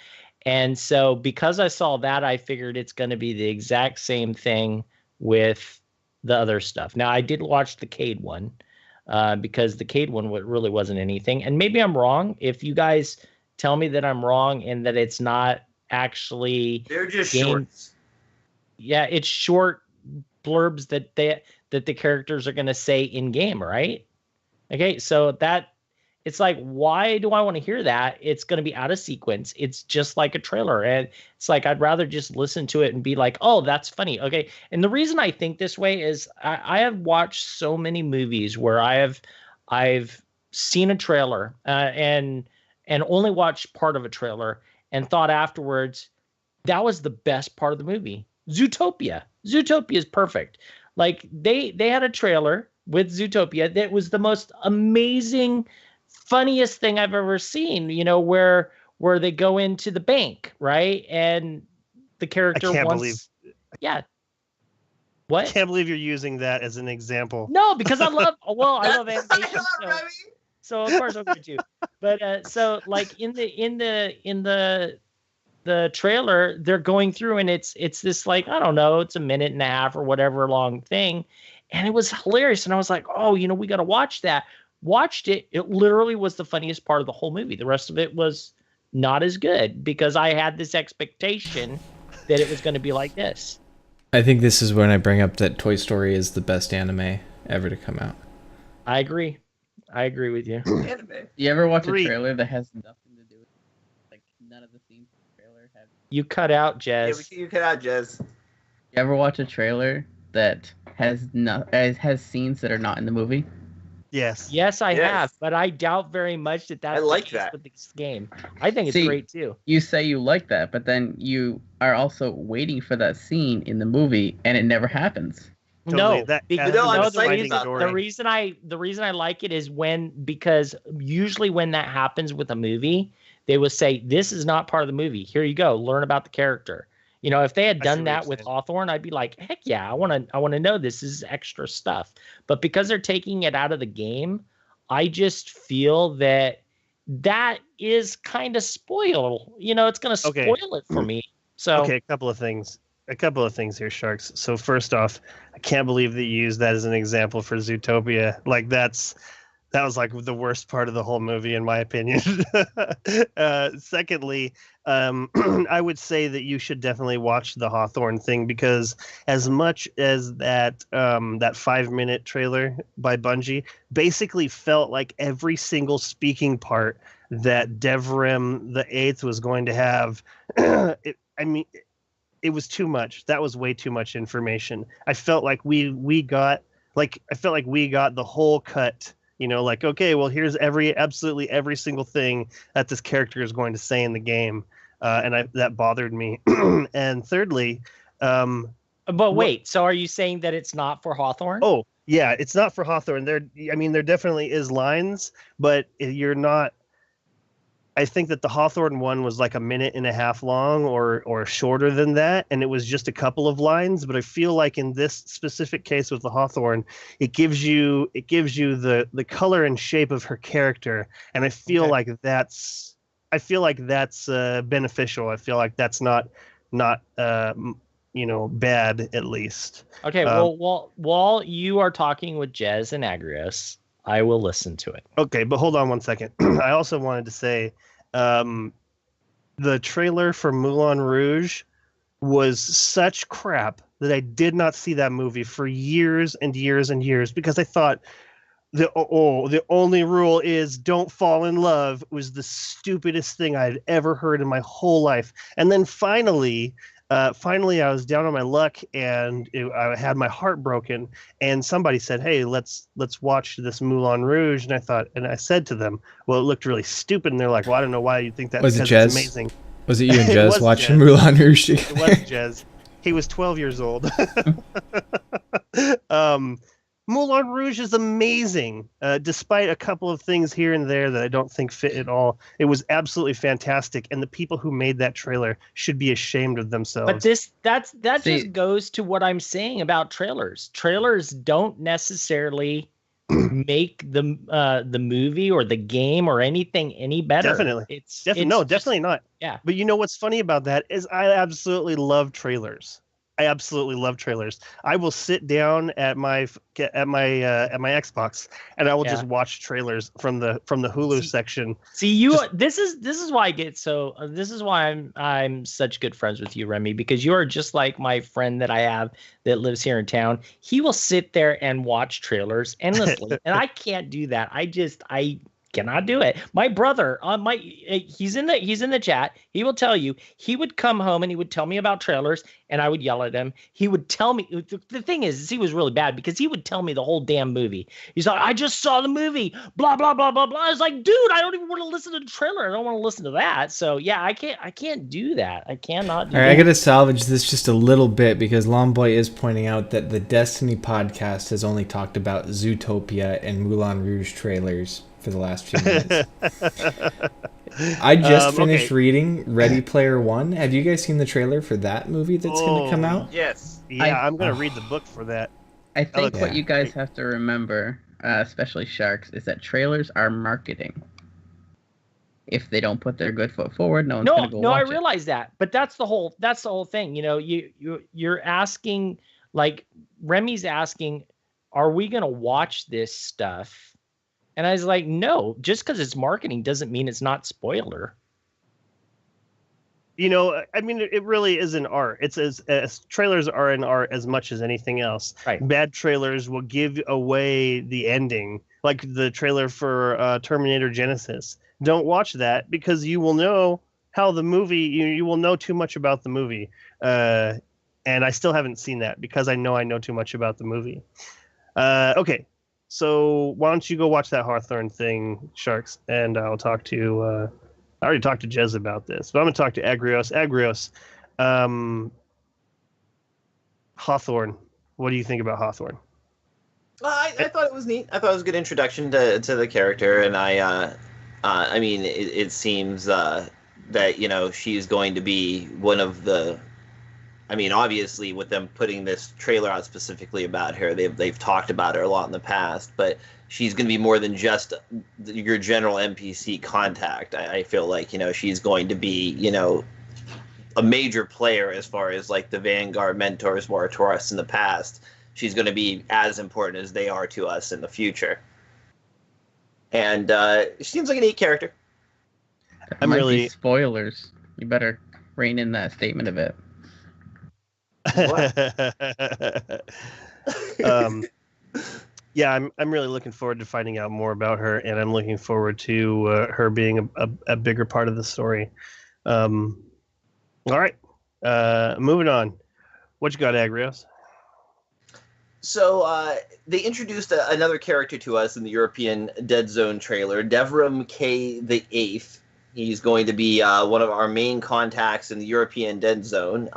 And so because I saw that, I figured it's going to be the exact same thing with the other stuff. Now, I did watch the Cade one because the Cade one really wasn't anything. And maybe I'm wrong. If you guys tell me that I'm wrong and that it's not actually... They're just shorts. Yeah, it's short blurbs that the characters are going to say in game, right? Okay, so that it's like, why do I want to hear that? It's going to be out of sequence. It's just like a trailer, and it's like I'd rather just listen to it and be like, oh, that's funny. Okay, and the reason I think this way is I have watched so many movies where I've seen a trailer and only watched part of a trailer and thought afterwards that was the best part of the movie. Zootopia is perfect. Like they had a trailer with Zootopia that was the most amazing, funniest thing I've ever seen, where they go into the bank, right? And the character yeah. What? I can't believe you're using that as an example. No, because I love animation. So of course I'm going to. But so like in the trailer, they're going through and it's this like, I don't know, it's a minute and a half or whatever long thing. And it was hilarious. And I was like, oh, we got to watch that. Watched it. It literally was the funniest part of the whole movie. The rest of it was not as good because I had this expectation that it was going to be like this. I think this is when I bring up that Toy Story is the best anime ever to come out. I agree with you. You ever watch a trailer that has nothing to do with like none of the scenes? You cut out, Jez. Yeah, you cut out, Jez. You ever watch a trailer that has scenes that are not in the movie? Yes. Yes, I have, but I doubt very much that that's the case with this game. I think it's great too. You say you like that, but then you are also waiting for that scene in the movie, and it never happens. Totally. The reason I like it is because usually when that happens with a movie, they will say, this is not part of the movie. Here you go. Learn about the character. If they had done that with Hawthorne, I'd be like, heck yeah, I want to know this is extra stuff. But because they're taking it out of the game, I just feel that is kind of spoil. It's going to spoil it for me. So okay, a couple of things here, Sharks. So first off, I can't believe that you used that as an example for Zootopia. Like that was like the worst part of the whole movie, in my opinion. Secondly, I would say that you should definitely watch the Hawthorne thing because as much as that 5-minute trailer by Bungie basically felt like every single speaking part that Devrim the Eighth was going to have, it was too much. That was way too much information. I felt like we got the whole cut. Like, okay, well, here's absolutely every single thing that this character is going to say in the game. And that bothered me. And thirdly, But wait, so are you saying that it's not for Hawthorne? Oh, yeah, it's not for Hawthorne. There definitely is lines, but you're not. I think that the Hawthorne one was like a minute and a half long or shorter than that, and it was just a couple of lines. But I feel like in this specific case with the Hawthorne, it gives you the color and shape of her character, and I feel like that's beneficial. I feel like that's not bad, at least. Okay, well, while you are talking with Jez and Agrios, I will listen to it. Okay, but hold on one second. I also wanted to say the trailer for Moulin Rouge was such crap that I did not see that movie for years and years and years because I thought the only rule is don't fall in love was the stupidest thing I'd ever heard in my whole life. And then finally I was down on my luck and I had my heart broken, and somebody said, "Hey, let's watch this Moulin Rouge." And I said to them, "Well, it looked really stupid." And they're like, "Well, I don't know why you think that." Was it because Jez? it's amazing. Was it you and It Jez was watching Jez. Moulin Rouge? It was Jez. He was 12 years old. Moulin Rouge is amazing, despite a couple of things here and there that I don't think fit at all. It was absolutely fantastic, and the people who made that trailer should be ashamed of themselves. But that just goes to what I'm saying about trailers. Trailers don't necessarily make the movie or the game or anything any better. Definitely, definitely not. Yeah. But you know what's funny about that is I absolutely love trailers. I absolutely love trailers. I will sit down at my Xbox and I will just watch trailers from the Hulu section. See, this is why I get so. This is why I'm such good friends with you, Remy, because you are just like my friend that I have that lives here in town. He will sit there and watch trailers endlessly, and I can't do that. I cannot do it. My brother he's in the chat. He will tell you, he would come home and he would tell me about trailers and I would yell at him. He would tell me, the thing is he was really bad because he would tell me the whole damn movie. He's like, I just saw the movie, blah, blah, blah, blah, blah. I was like, dude, I don't even want to listen to the trailer. I don't want to listen to that. So yeah, I can't do that. I cannot do All right, that. I got to salvage this just a little bit because Lomboy is pointing out that the Destiny podcast has only talked about Zootopia and Moulin Rouge trailers for the last few minutes. I just finished reading Ready Player One. Have you guys seen the trailer for that movie that's going to come out? Yes. Yeah, I'm going to read the book for that. I think what you guys have to remember, especially Sharks, is that trailers are marketing. If they don't put their good foot forward, no one's going to go watch I it. realize that, but that's the whole thing. You know, you're asking, like Remy's asking, are we going to watch this stuff? And I was like, no, just because it's marketing doesn't mean it's not spoiler. You know, I mean, it really is an art. It's as trailers are an art as much as anything else. Right. Bad trailers will give away the ending, like the trailer for Terminator Genesis. Don't watch that because you will know how the movie. You will know too much about the movie, and I still haven't seen that because I know too much about the movie. Okay. So why don't you go watch that Hawthorne thing, Sharks, and I'll talk to. I already talked to Jez about this, but I'm going to talk to Agrios. Agrios, Hawthorne. What do you think about Hawthorne? I thought it was neat. I thought it was a good introduction to the character, and I mean, it seems that she's going to be one of the. I mean, obviously, with them putting this trailer out specifically about her, they've talked about her a lot in the past, but she's going to be more than just your general NPC contact. I feel like, she's going to be, a major player as far as like the Vanguard mentors were to us in the past. She's going to be as important as they are to us in the future. And she seems like a neat character. I'm really spoilers. You better rein in that statement a bit. Yeah, I'm really looking forward to finding out more about her, and I'm looking forward to her being a bigger part of the story. All right, moving on. What you got, Agrios? So they introduced another character to us in the European Dead Zone trailer, Devram K. the Eighth. He's going to be one of our main contacts in the European Dead Zone.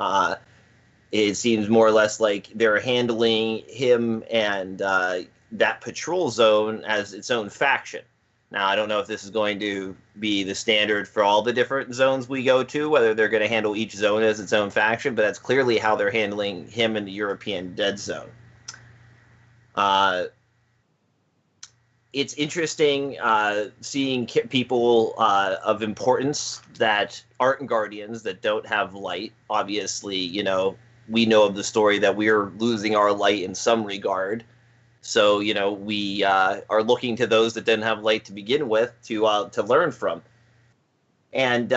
it seems more or less like they're handling him and that patrol zone as its own faction. Now, I don't know if this is going to be the standard for all the different zones we go to, whether they're going to handle each zone as its own faction, but that's clearly how they're handling him in the European Dead Zone. It's interesting seeing people of importance that aren't Guardians, that don't have light. Obviously, you know, we know of the story that we're losing our light in some regard. So, you know, we are looking to those that didn't have light to begin with to learn from. And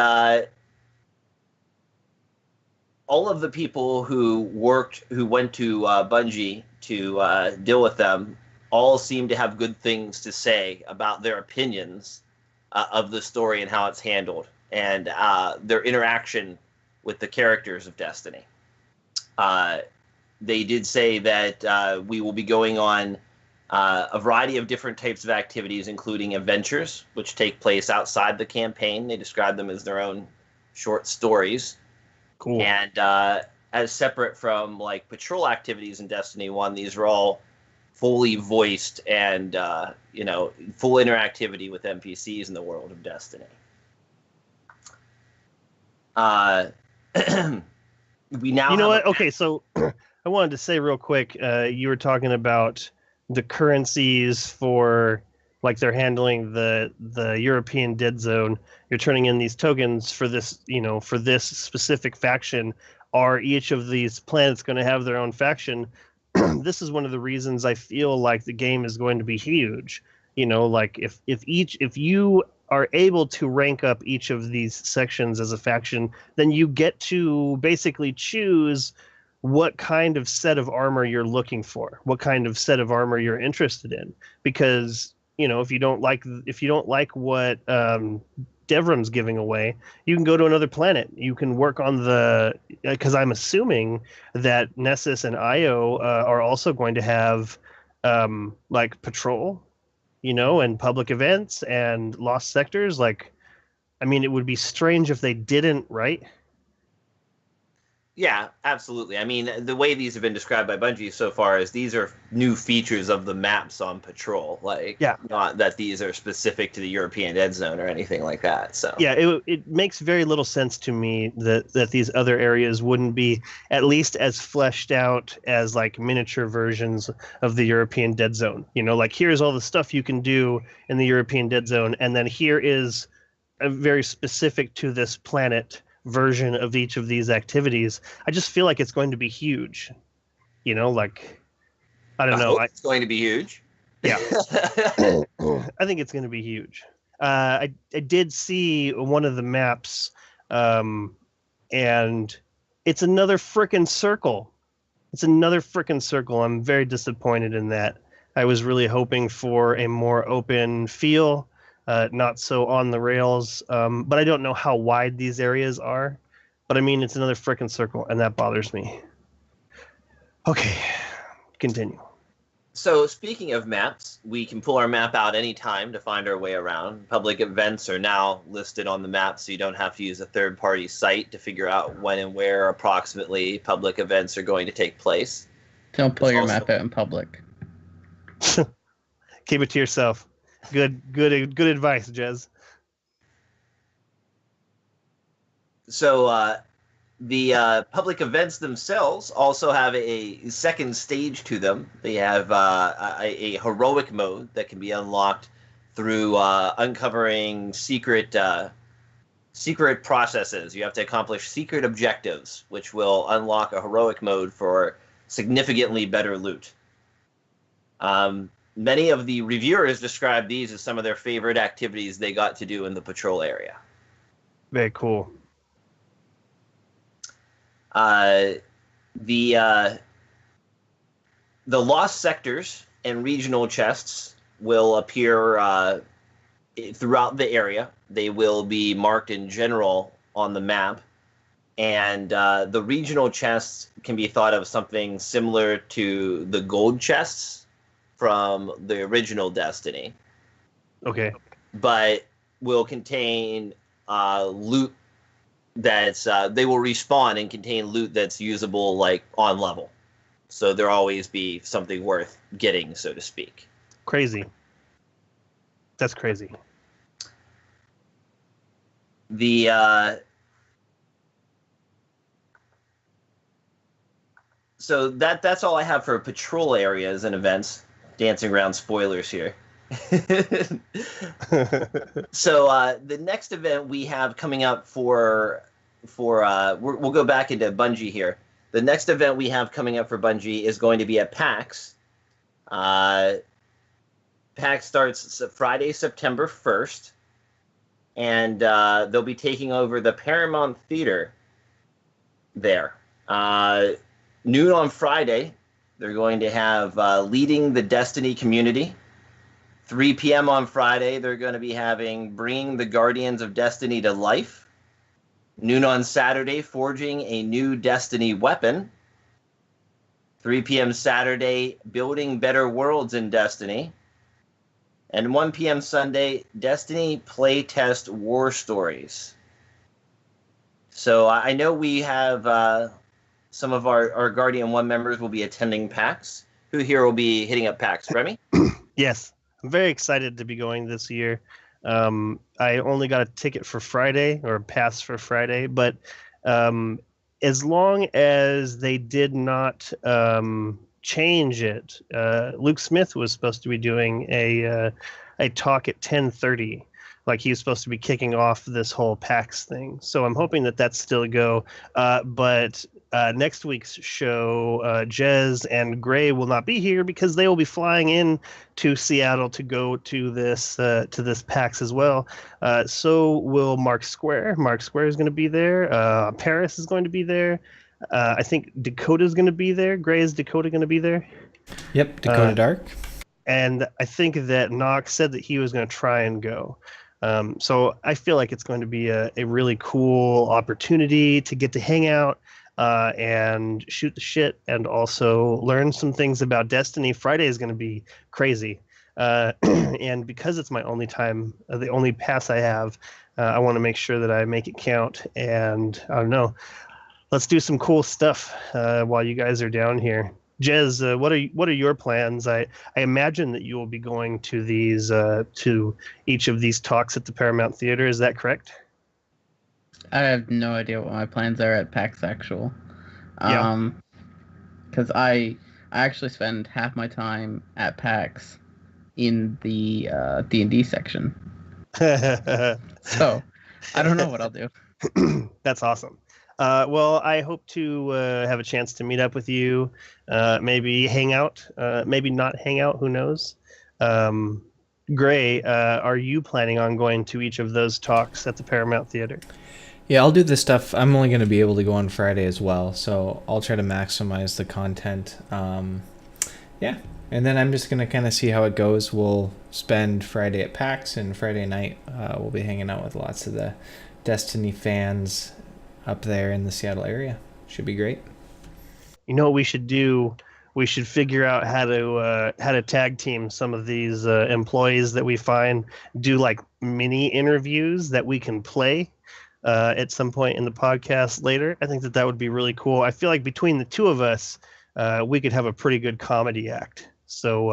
all of the people who went to Bungie to deal with them, all seem to have good things to say about their opinions of the story and how it's handled, and their interaction with the characters of Destiny. They did say that we will be going on a variety of different types of activities, including adventures, which take place outside the campaign. They describe them as their own short stories. Cool. And as separate from like patrol activities in Destiny 1, these are all fully voiced and, you know, full interactivity with NPCs in the world of Destiny. We now you know what? Okay, so I wanted to say real quick, you were talking about the currencies for, like, they're handling the European Dead Zone. You're turning in these tokens for this, you know, for this specific faction. Are each of these planets going to have their own faction? This is one of the reasons I feel like the game is going to be huge. You know, like if you are able to rank up each of these sections as a faction, then you get to basically choose what kind of set of armor you're looking for, what kind of set of armor you're interested in. Because, you know, if you don't like what Devram's giving away, you can go to another planet. You can work on because I'm assuming that Nessus and Io are also going to have like patrol, you know, and public events and lost sectors. Like, I mean, it would be strange if they didn't, right? Yeah, absolutely. I mean, the way these have been described by Bungie so far is these are new features of the maps on Patrol. Like, yeah, not that these are specific to the European Dead Zone or anything like that. So yeah, it makes very little sense to me that these other areas wouldn't be at least as fleshed out as like miniature versions of the European Dead Zone. You know, like here's all the stuff you can do in the European Dead Zone, and then here is a very specific to this planet version of each of these activities. I just feel like it's going to be huge. You know, like, I don't know. It's going to be huge. Yeah. I think it's going to be huge. I did see one of the maps, and it's another frickin' circle. It's another frickin' circle. I'm very disappointed in that. I was really hoping for a more open feel. Not so on the rails, but I don't know how wide these areas are. But I mean, it's another frickin' circle, and that bothers me. Okay, continue. So speaking of maps, we can pull our map out anytime to find our way around. Public events are now listed on the map, so you don't have to use a third-party site to figure out when and where approximately public events are going to take place. Don't pull your map out in public. Keep it to yourself. Good advice, Jez. So the public events themselves also have a second stage to them. They have a heroic mode that can be unlocked through uncovering secret processes. You have to accomplish secret objectives, which will unlock a heroic mode for significantly better loot. Many of the reviewers describe these as some of their favorite activities they got to do in the patrol area. Very cool. The lost sectors and regional chests will appear throughout the area. They will be marked in general on the map. And the regional chests can be thought of something similar to the gold chests from the original Destiny. Okay. But will contain loot that's they will respawn and contain loot that's usable like on level. So there'll always be something worth getting, so to speak. Crazy. That's crazy. So that's all I have for patrol areas and events. Dancing around spoilers here. So the next event we have coming up we'll go back into Bungie here. The next event we have coming up for Bungie is going to be at PAX. PAX starts Friday, September 1st, and they'll be taking over the Paramount Theater there. Noon on Friday, they're going to have Leading the Destiny Community. 3 p.m. on Friday, they're going to be having Bringing the Guardians of Destiny to Life. Noon on Saturday, Forging a New Destiny Weapon. 3 p.m. Saturday, Building Better Worlds in Destiny. And 1 p.m. Sunday, Destiny Playtest War Stories. So I know we have some of our Guardian 1 members will be attending PAX. Who here will be hitting up PAX? Remy? Yes. I'm very excited to be going this year. I only got a ticket for Friday, or a pass for Friday, but as long as they did not change it, Luke Smith was supposed to be doing a talk at 10:30, like he was supposed to be kicking off this whole PAX thing. So I'm hoping that that's still a go. But next week's show, Jez and Gray will not be here because they will be flying in to Seattle to go to this PAX as well. So will Mark Square. Mark Square is going to be there. Paris is going to be there. I think Dakota is going to be there. Gray, is Dakota going to be there? Yep, Dakota Dark. And I think that Knox said that he was going to try and go. So I feel like it's going to be a really cool opportunity to get to hang out and shoot the shit and also learn some things about Destiny. Friday is going to be crazy. And because it's my only time, the only pass I have, I want to make sure that I make it count. And I don't know, let's do some cool stuff while you guys are down here. Jez, what are your plans? I imagine that you will be going to these to each of these talks at the Paramount Theater. Is that correct? I have no idea what my plans are at PAX Actual. Yeah. Because I actually spend half my time at PAX in the D&D section. So I don't know what I'll do. That's awesome. Well, I hope to have a chance to meet up with you, maybe hang out, maybe not hang out, who knows. Gray, are you planning on going to each of those talks at the Paramount Theater? Yeah, I'll do the stuff. I'm only going to be able to go on Friday as well, so I'll try to maximize the content. Yeah, and then I'm just going to kind of see how it goes. We'll spend Friday at PAX, and Friday night we'll be hanging out with lots of the Destiny fans up there in the Seattle area. Should be great. You know what we should do? We should figure out how to tag team some of these employees that we find, do like mini interviews that we can play at some point in the podcast later. I think that would be really cool. I feel like between the two of us, we could have a pretty good comedy act. So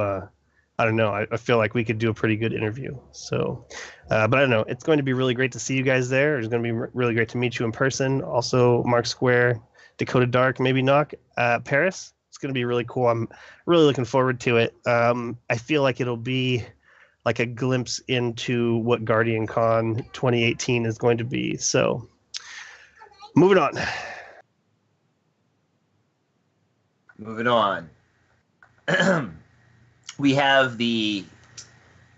I don't know. I feel like we could do a pretty good interview. So, but I don't know. It's going to be really great to see you guys there. It's going to be really great to meet you in person. Also, Mark Square, Dakota Dark, maybe Knock, Paris. It's going to be really cool. I'm really looking forward to it. I feel like it'll be like a glimpse into what Guardian Con 2018 is going to be. So, moving on. Moving on. We have the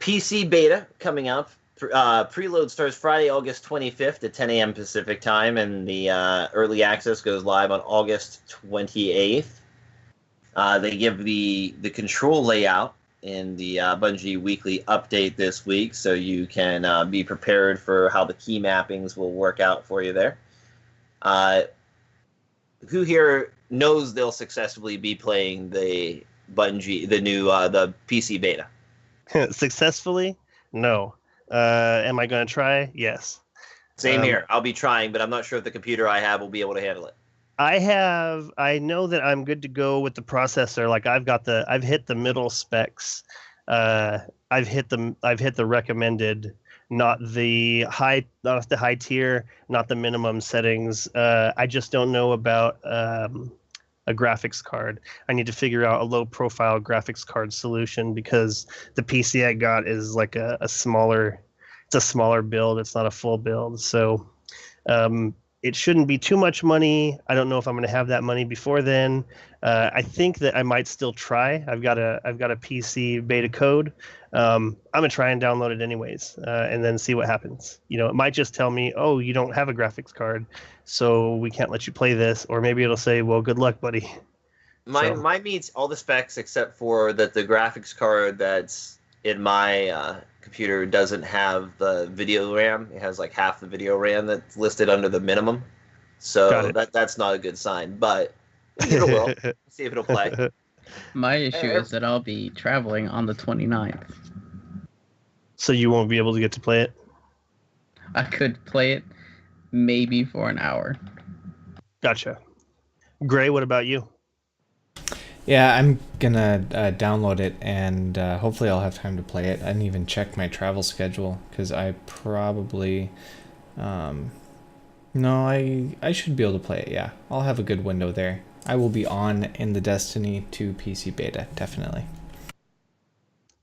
PC beta coming up. Preload starts Friday, August 25th at 10 a.m. Pacific time, and the early access goes live on August 28th. They give the control layout in the Bungie weekly update this week, so you can be prepared for how the key mappings will work out for you there. Who here knows they'll successfully be playing the Bungie, the new the PC beta? Successfully? No. Am I going to try? Yes. Same here. I'll be trying, but I'm not sure if the computer I have will be able to handle it. I know that I'm good to go with the processor. Like I've hit the middle specs. I've hit the recommended, not the high tier, not the minimum settings. I just don't know about a graphics card. I need to figure out a low profile graphics card solution because the PC I got is like a smaller build. It's not a full build. So it shouldn't be too much money. I don't know if I'm going to have that money before then. I think that I might still try. I've got a PC beta code. I'm gonna try and download it anyways, and then see what happens. It might just tell me, "Oh, you don't have a graphics card, so we can't let you play this." Or maybe it'll say, "Well, good luck, buddy." Mine meets all the specs except for that the graphics card that's in my computer doesn't have the video RAM. It has like half the video RAM that's listed under the minimum. So that's not a good sign, but maybe it will. See if it'll play. My issue is that I'll be traveling on the 29th. So you won't be able to get to play it? I could play it maybe for an hour. Gotcha. Gray, what about you? Yeah, I'm gonna download it, and hopefully I'll have time to play it. I didn't even check my travel schedule, because I probably... no, I should be able to play it, yeah. I'll have a good window there. I will be on in the Destiny 2 PC beta, definitely.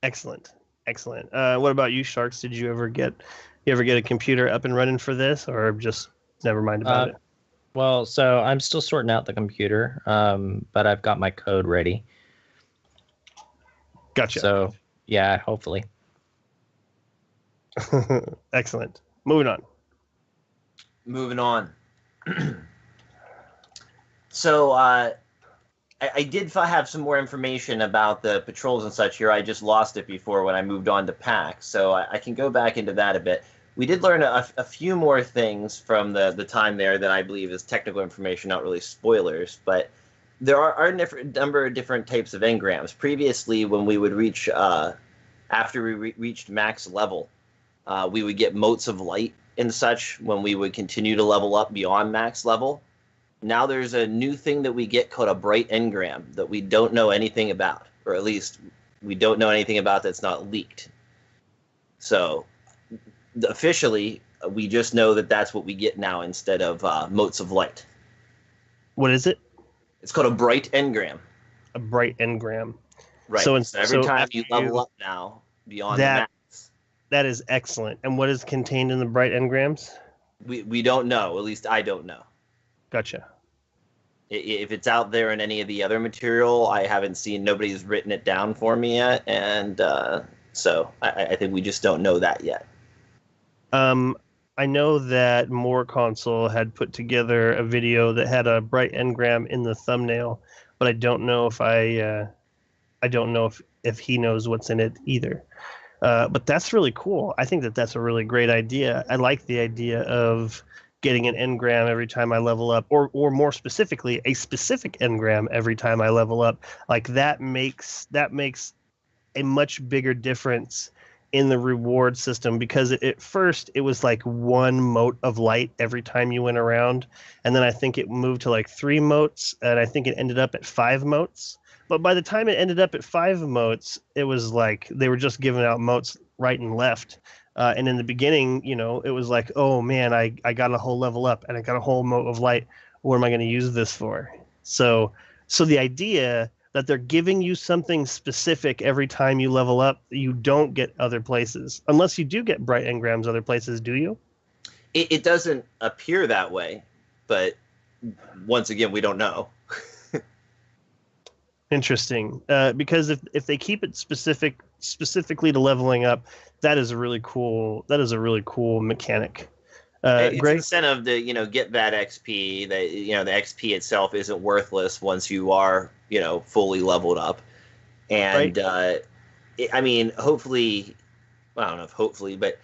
Excellent. What about you, Sharks? Did you ever get a computer up and running for this, or just never mind about it? Well, so I'm still sorting out the computer, but I've got my code ready. Gotcha. So, yeah, hopefully. Excellent. Moving on. So, I did have some more information about the patrols and such here. I just lost it before when I moved on to PAX, so I can go back into that a bit. We did learn a few more things from the time there that I believe is technical information, not really spoilers, but there are a number of different types of engrams. Previously, when we would reach, after we reached max level, we would get motes of light and such when we would continue to level up beyond max level. Now there's a new thing that we get called a bright engram that we don't know anything about, or at least we don't know anything about that's not leaked. So officially, we just know that that's what we get now instead of motes of light. What is it? It's called a bright engram. A bright engram. Right. So every time you level up now beyond the max. That is excellent. And what is contained in the bright engrams? We don't know. At least I don't know. Gotcha. If it's out there in any of the other material, I haven't seen. Nobody's written it down for me yet, and so I think we just don't know that yet. I know that More Console had put together a video that had a bright engram in the thumbnail, but I don't know if if he knows what's in it either. But that's really cool. I think that's a really great idea. I like the idea of getting an engram every time I level up, or more specifically, a specific engram every time I level up. Like that makes a much bigger difference in the reward system, because at first it was like one mote of light every time you went around, and then I think it moved to like 3 motes, and I think it ended up at 5 motes. But by the time it ended up at 5 motes, it was like they were just giving out motes right and left. And in the beginning, it was like, oh man, I got a whole level up and I got a whole mote of light. What am I going to use this for? So the idea that they're giving you something specific every time you level up, you don't get other places. Unless you do get bright engrams other places, do you? It doesn't appear that way, but once again, we don't know. Interesting. Because if they keep it specifically to leveling up, that is a really cool mechanic. It's Greg? incentive to get that XP. That the XP itself isn't worthless once you are fully leveled up, and right. Hopefully, well, I don't know if hopefully, but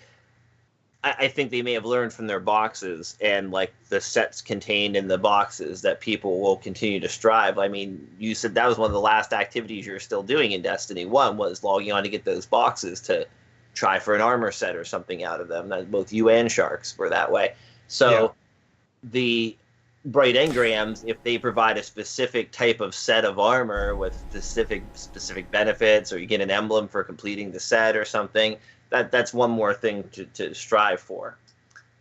I think they may have learned from their boxes and like the sets contained in the boxes that people will continue to strive. I mean, you said that was one of the last activities you're still doing in Destiny 1 was logging on to get those boxes to try for an armor set or something out of them. Both you and Sharks were that way. So the bright engrams, if they provide a specific type of set of armor with specific benefits, or you get an emblem for completing the set or something, that's one more thing to strive for.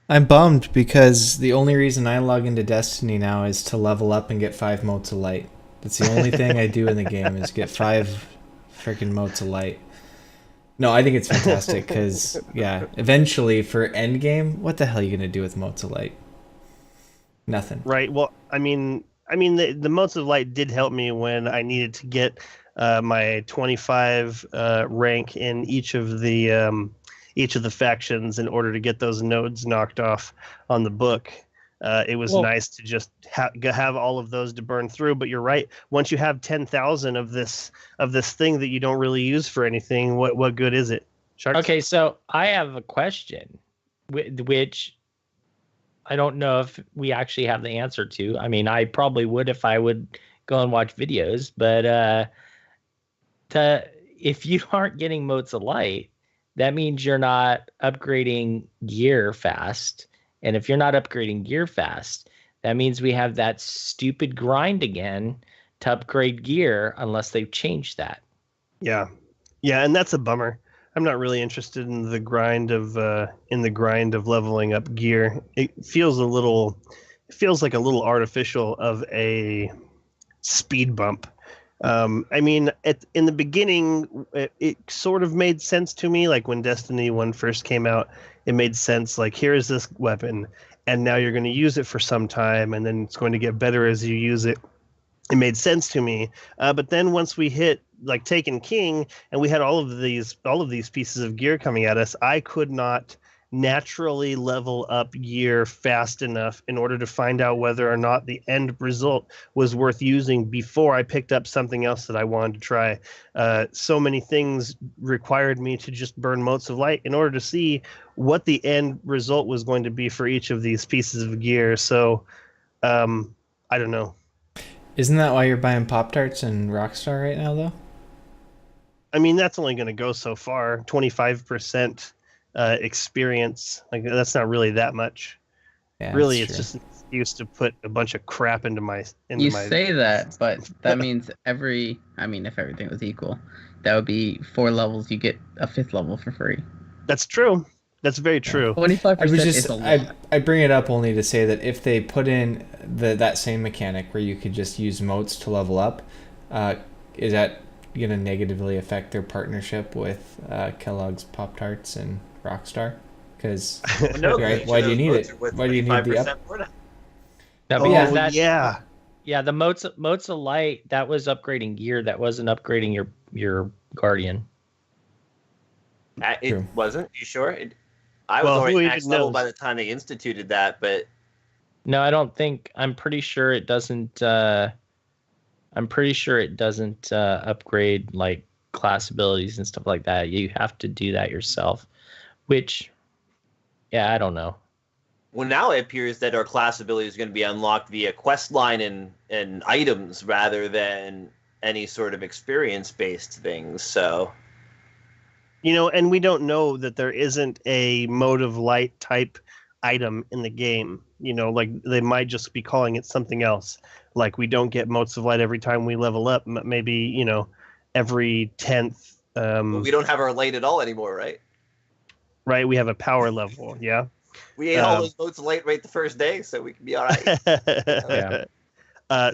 I'm bummed because the only reason I log into Destiny now is to level up and get 5 motes of light. That's the only thing I do in the game is get 5 freaking motes of light. No, I think it's fantastic because, eventually for endgame, what the hell are you going to do with motes of light? Nothing. Right. Well, I mean, the motes of light did help me when I needed to get my 25 rank in each of the factions in order to get those nodes knocked off on the book. It was nice to just have all of those to burn through. But you're right. Once you have 10,000 of this thing that you don't really use for anything, what good is it? Sharks? Okay, so I have a question, which I don't know if we actually have the answer to. I mean, I probably would if I would go and watch videos, but if you aren't getting motes of light, that means you're not upgrading gear fast. And if you're not upgrading gear fast, that means we have that stupid grind again to upgrade gear unless they've changed that. Yeah, and that's a bummer. I'm not really interested in the grind of leveling up gear. It feels like a little artificial of a speed bump. I mean, in the beginning, it sort of made sense to me. Like when Destiny 1 first came out, it made sense. Like, here is this weapon, and now you're going to use it for some time, and then it's going to get better as you use it. It made sense to me. But then once we hit like Taken King, and we had all of these pieces of gear coming at us, I could not naturally level up gear fast enough in order to find out whether or not the end result was worth using before I picked up something else that I wanted to try. So many things required me to just burn motes of light in order to see what the end result was going to be for each of these pieces of gear. So I don't know. Isn't that why you're buying Pop-Tarts and Rockstar right now, though? I mean, that's only going to go so far. 25% experience, like that's not really that much. Really, it's just an excuse to put a bunch of crap into my. You say that, but that means if everything was equal, that would be 4 levels. You get a 5th level for free. That's true. That's very true. 25% is a lot. I bring it up only to say that if they put in that same mechanic where you could just use motes to level up, is that going to negatively affect their partnership with Kellogg's Pop-Tarts and Rockstar? Because why do you need it? Why do you need the up? No, because the motes of light, that was upgrading gear. That wasn't upgrading your Guardian. It wasn't? You sure? I was already max level by the time they instituted that, but no, I don't think. I'm pretty sure it doesn't. Upgrade like class abilities and stuff like that. You have to do that yourself, which, I don't know. Well, now it appears that our class ability is going to be unlocked via quest line and items rather than any sort of experience-based things. So, and we don't know that there isn't a mode of light type item in the game. Like they might just be calling it something else. Like we don't get motes of light every time we level up. Maybe, every 10th. We don't have our light at all anymore, right? Right, we have a power level, yeah. We ate all those motes of light right the first day, so we can be all right.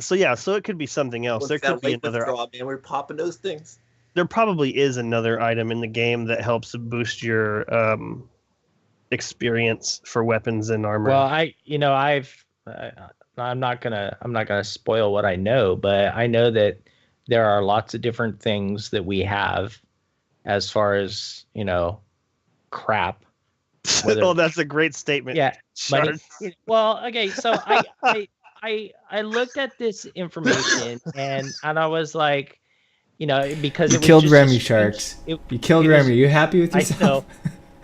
So it could be something else. There could be another. Man, we're popping those things. There probably is another item in the game that helps boost your experience for weapons and armor. Well, I'm not gonna spoil what I know, but I know that there are lots of different things that we have as far as crap. Oh, that's a great statement. Yeah. Okay. So I looked at this information and I was like, because you killed Remy, Sharks. You killed Remy. You happy with yourself?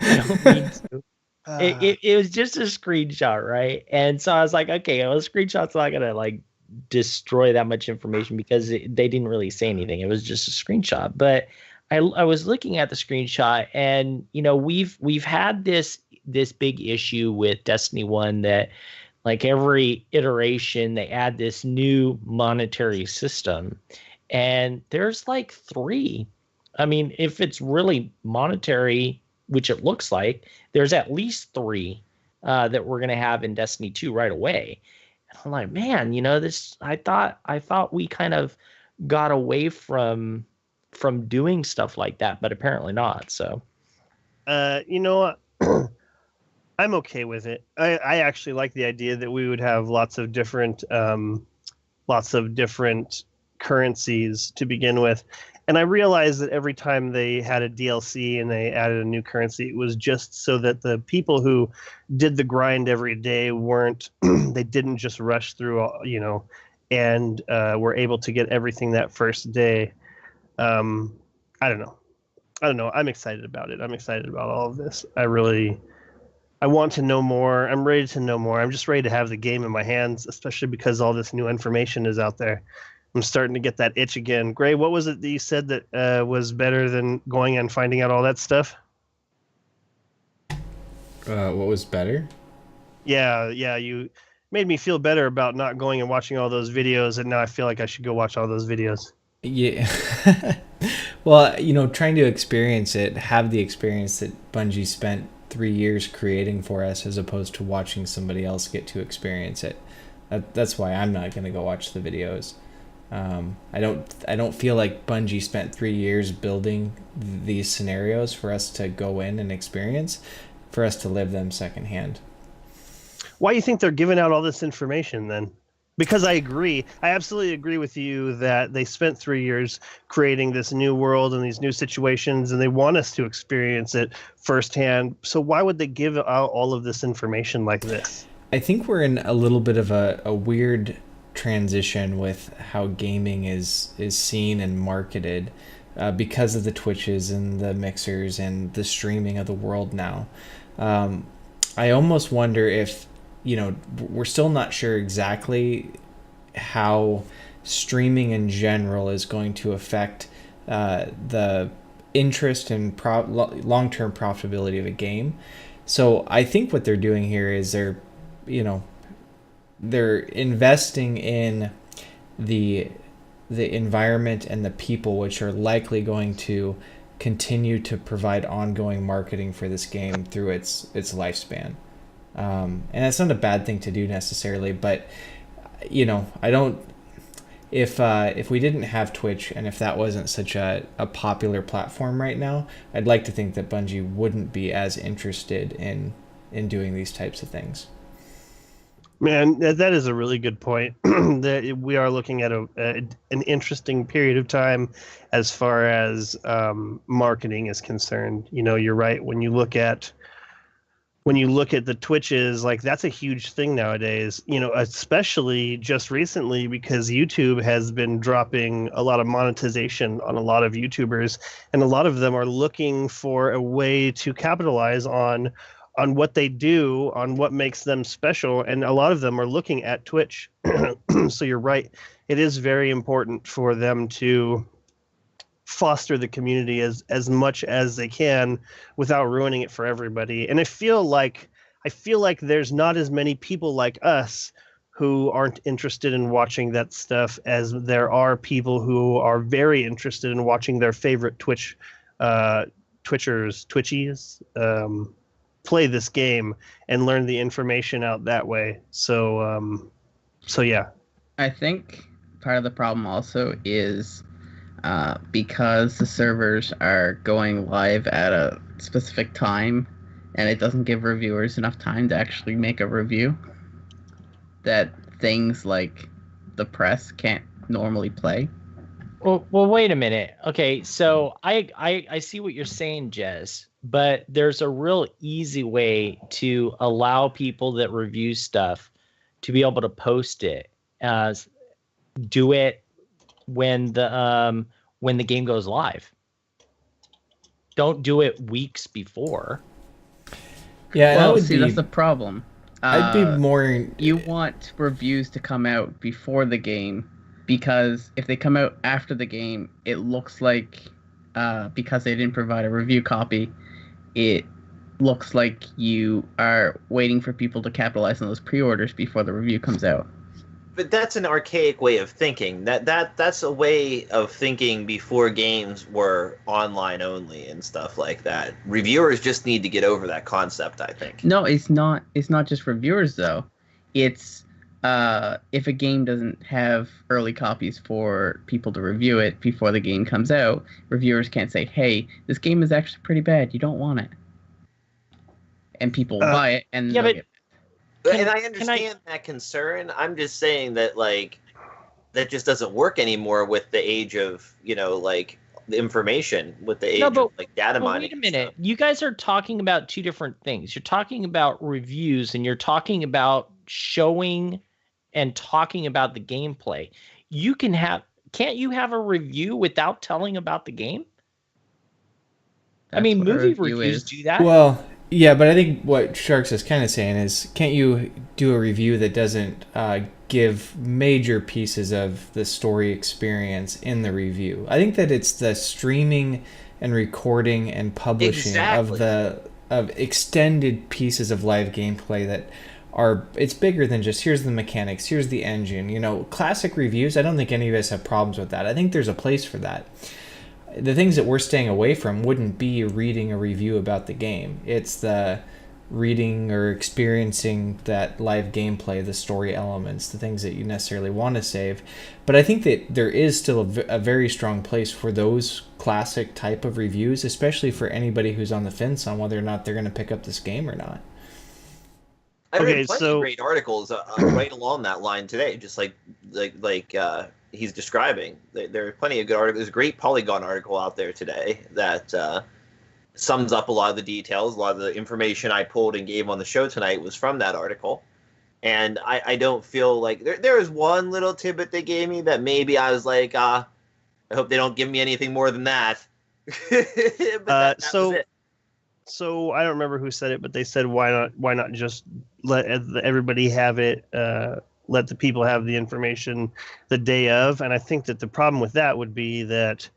I don't mean to. It was just a screenshot, right? And so I was like, okay, well, a screenshot's not gonna like destroy that much information because they didn't really say anything. It was just a screenshot. But I was looking at the screenshot, and we've had this big issue with Destiny 1 that like every iteration they add this new monetary system, and there's like 3. I mean, if it's really monetary, which it looks like, there's at least 3 that we're gonna have in Destiny 2 right away. And I'm like, man, this. I thought we kind of got away from doing stuff like that, but apparently not. So, you know what? I'm okay with it. I actually like the idea that we would have lots of different currencies to begin with. And I realized that every time they had a DLC and they added a new currency, it was just so that the people who did the grind every day they didn't just rush through, and were able to get everything that first day. I don't know. I'm excited about it. I'm excited about all of this. I want to know more. I'm ready to know more. I'm just ready to have the game in my hands, especially because all this new information is out there. I'm starting to get that itch again. Gray, what was it that you said that was better than going and finding out all that stuff? What was better? Yeah, you made me feel better about not going and watching all those videos, and now I feel like I should go watch all those videos. Yeah. Well, trying to experience it, have the experience that Bungie spent 3 years creating for us, as opposed to watching somebody else get to experience it. That's why I'm not going to go watch the videos. I don't feel like Bungie spent 3 years building these scenarios for us to go in and experience, for us to live them secondhand. Why do you think they're giving out all this information then? Because I absolutely agree with you that they spent 3 years creating this new world and these new situations, and they want us to experience it firsthand. So why would they give out all of this information like this? I think we're in a little bit of a weird transition with how gaming is seen and marketed because of the Twitches and the mixers and the streaming of the world now. I almost wonder if, we're still not sure exactly how streaming in general is going to affect the interest and long-term profitability of a game. So I think what they're doing here is they're investing in the environment and the people, which are likely going to continue to provide ongoing marketing for this game through its lifespan. And that's not a bad thing to do necessarily, but I don't. If we didn't have Twitch, and if that wasn't such a popular platform right now, I'd like to think that Bungie wouldn't be as interested in doing these types of things. Man, that is a really good point. That we are looking at an interesting period of time as far as marketing is concerned. You're right. When you look at the Twitches, like that's a huge thing nowadays. Especially just recently because YouTube has been dropping a lot of monetization on a lot of YouTubers, and a lot of them are looking for a way to capitalize on what they do, on what makes them special, and a lot of them are looking at Twitch. So you're right. It is very important for them to foster the community as much as they can without ruining it for everybody. And I feel like there's not as many people like us who aren't interested in watching that stuff as there are people who are very interested in watching their favorite Twitchies, play this game and learn the information out that way. So yeah. I think part of the problem also is because the servers are going live at a specific time and it doesn't give reviewers enough time to actually make a review, that things like the press can't normally play. Well, wait a minute. Okay, so I see what you're saying, Jez, but there's a real easy way to allow people that review stuff to be able to post it. Do it when the game goes live. Don't do it weeks before. Yeah, well, that's the problem. I'd be more. You want reviews to come out before the game, because if they come out after the game, it looks like because they didn't provide a review copy, it looks like you are waiting for people to capitalize on those pre-orders before the review comes out. But that's an archaic way of thinking. That's a way of thinking before games were online only and stuff like that. Reviewers just need to get over that concept, I think. No, it's not. It's not just reviewers though. It's if a game doesn't have early copies for people to review it before the game comes out, reviewers can't say, "Hey, this game is actually pretty bad. You don't want it," and people will buy it and yeah, they'll but- get And I understand that concern. I'm just saying that, like, that just doesn't work anymore with the age of, like, the information, with the age of, like, data mining. Wait a minute. You guys are talking about two different things. You're talking about reviews and you're talking about showing and talking about the gameplay. Can't you have a review without telling about the game? I mean, That's what a movie review reviews is. do that. Well, yeah, but I think what Sharks is kind of saying is, can't you do a review that doesn't give major pieces of the story experience in the review? I think that it's the streaming and recording and publishing of extended pieces of live gameplay that it's bigger than just here's the mechanics, here's the engine. Classic reviews, I don't think any of us have problems with that. I think there's a place for that. The things that we're staying away from wouldn't be reading a review about the game. It's the reading or experiencing that live gameplay, the story elements, the things that you necessarily want to save. But I think that there is still a very strong place for those classic type of reviews, especially for anybody who's on the fence on whether or not they're going to pick up this game or not. I read plenty of great articles right along that line today, just like he's describing. There are plenty of good articles. There's a great Polygon article out there today that sums up a lot of the details. A lot of the information I pulled and gave on the show tonight was from that article. And I don't feel like there was one little tidbit they gave me that maybe I was like, I hope they don't give me anything more than that. But that was it. So I don't remember who said it, but they said, why not just let everybody have it, let the people have the information the day of. And I think that the problem with that would be that,